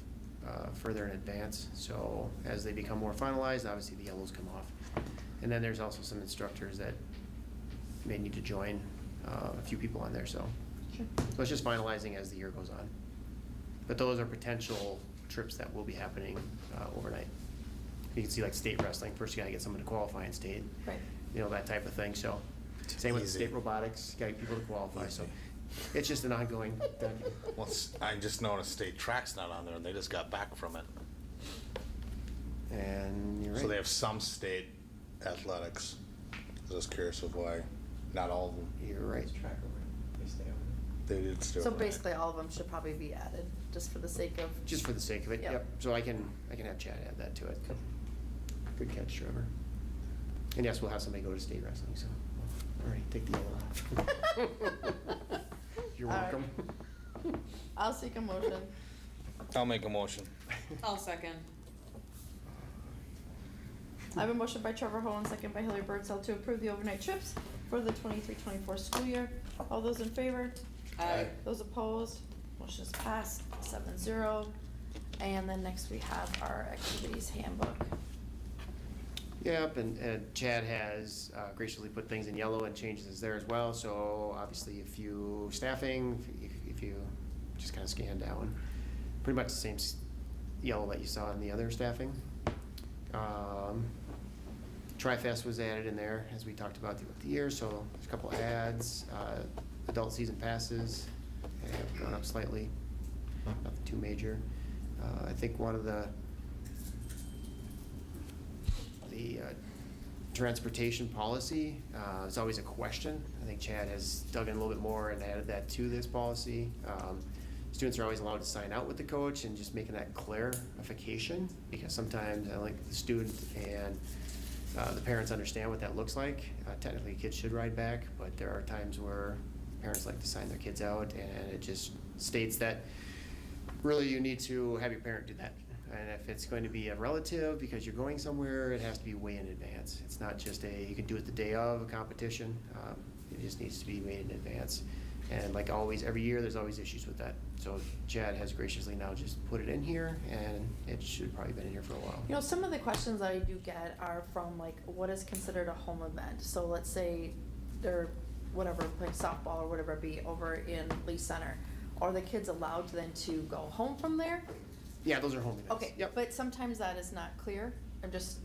further in advance. So as they become more finalized, obviously the yellows come off. And then there's also some instructors that may need to join, a few people on there, so. Sure. So it's just finalizing as the year goes on. But those are potential trips that will be happening, overnight. You can see like state wrestling, first you gotta get someone to qualify in state. Right. You know, that type of thing, so. Same with Easy. state robotics, gotta get people to qualify, so. Easy. It's just an ongoing thing. Well, I just noticed state track's not on there, and they just got back from it. And you're right. So they have some state athletics. Just curious of why, not all of them. You're right. Track over. They stay over. They did still. So basically, all of them should probably be added, just for the sake of. Just for the sake of it, Yep. yep. So I can have Chad add that to it. Good catch, Trevor. And yes, we'll have somebody go to state wrestling, so, all right, take the yellow off. You're All right. welcome. I'll seek a motion. I'll make a motion. I'll second. I have a motion by Trevor Holland, second by Hilary Birdsell to approve the overnight trips for the 23-24 school year. All those in favor? Aye. Those opposed? Motion is passed, 7-0. And then next we have our activities handbook. Yep, and Chad has graciously put things in yellow and changes there as well, so obviously if you, staffing, if you just kind of scan down, pretty much the same yellow that you saw in the other staffing. TriFest was added in there, as we talked about throughout the year, so there's a couple ads. Adult season passes have gone up slightly, nothing too major. I think one of the transportation policy is always a question. I think Chad has dug in a little bit more and added that to this policy. Students are always allowed to sign out with the coach and just making that clarification, because sometimes I like the student and the parents understand what that looks like. Technically, kids should ride back, but there are times where parents like to sign their kids out, and it just states that really you need to have your parent do that. And if it's going to be a relative because you're going somewhere, it has to be way in advance. It's not just you can do it the day of a competition. It just needs to be made in advance. And like always, every year, there's always issues with that. So Chad has graciously now just put it in here, and it should probably been in here for a while. You know, some of the questions that I do get are from like, what is considered a home event? So let's say they're, whatever, playing softball or whatever it be over in Lee Center. Are the kids allowed then to go home from there? Yeah, those are home events. Okay, Yep. but sometimes that is not clear, and just,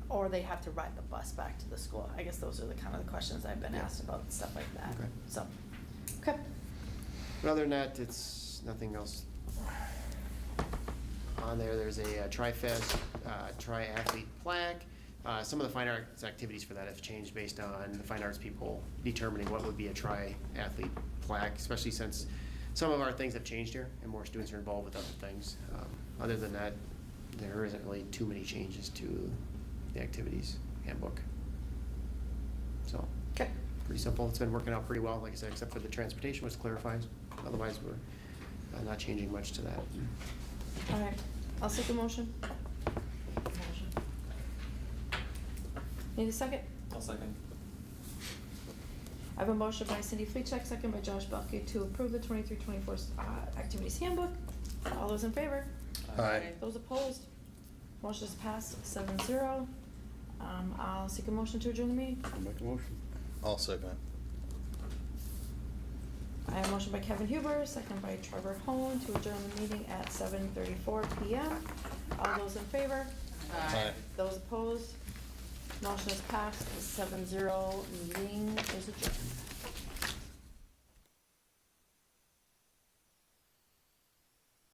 or they have to ride the bus back to the school. I guess those are the kind of the questions I've been Yeah. asked about, stuff like that, Okay. so, okay. But other than that, it's nothing else on there. There's a TriFest, triathlete plaque. Some of the fine arts activities for that have changed based on the fine arts people determining what would be a triathlete plaque, especially since some of our things have changed here and more students are involved with other things. Other than that, there isn't really too many changes to the activities handbook. So, Okay. pretty simple. It's been working out pretty well, like I said, except for the transportation, which clarifies. Otherwise, we're not changing much to that. All right, I'll take a motion. Need a second? I'll second. I have a motion by Cindy Fleetcheck, second by Josh Belkey to approve the 23-24 activities handbook. All those in favor? Aye. Those opposed? Motion is passed 7-0. I'll seek a motion to adjourn the meeting. I'll make a motion. I'll second it. I have a motion by Kevin Huber, second by Trevor Hone to adjourn the meeting at 7:34 PM. All those in favor? Aye. Those opposed? Motion is passed 7-0. Meeting is adjourned.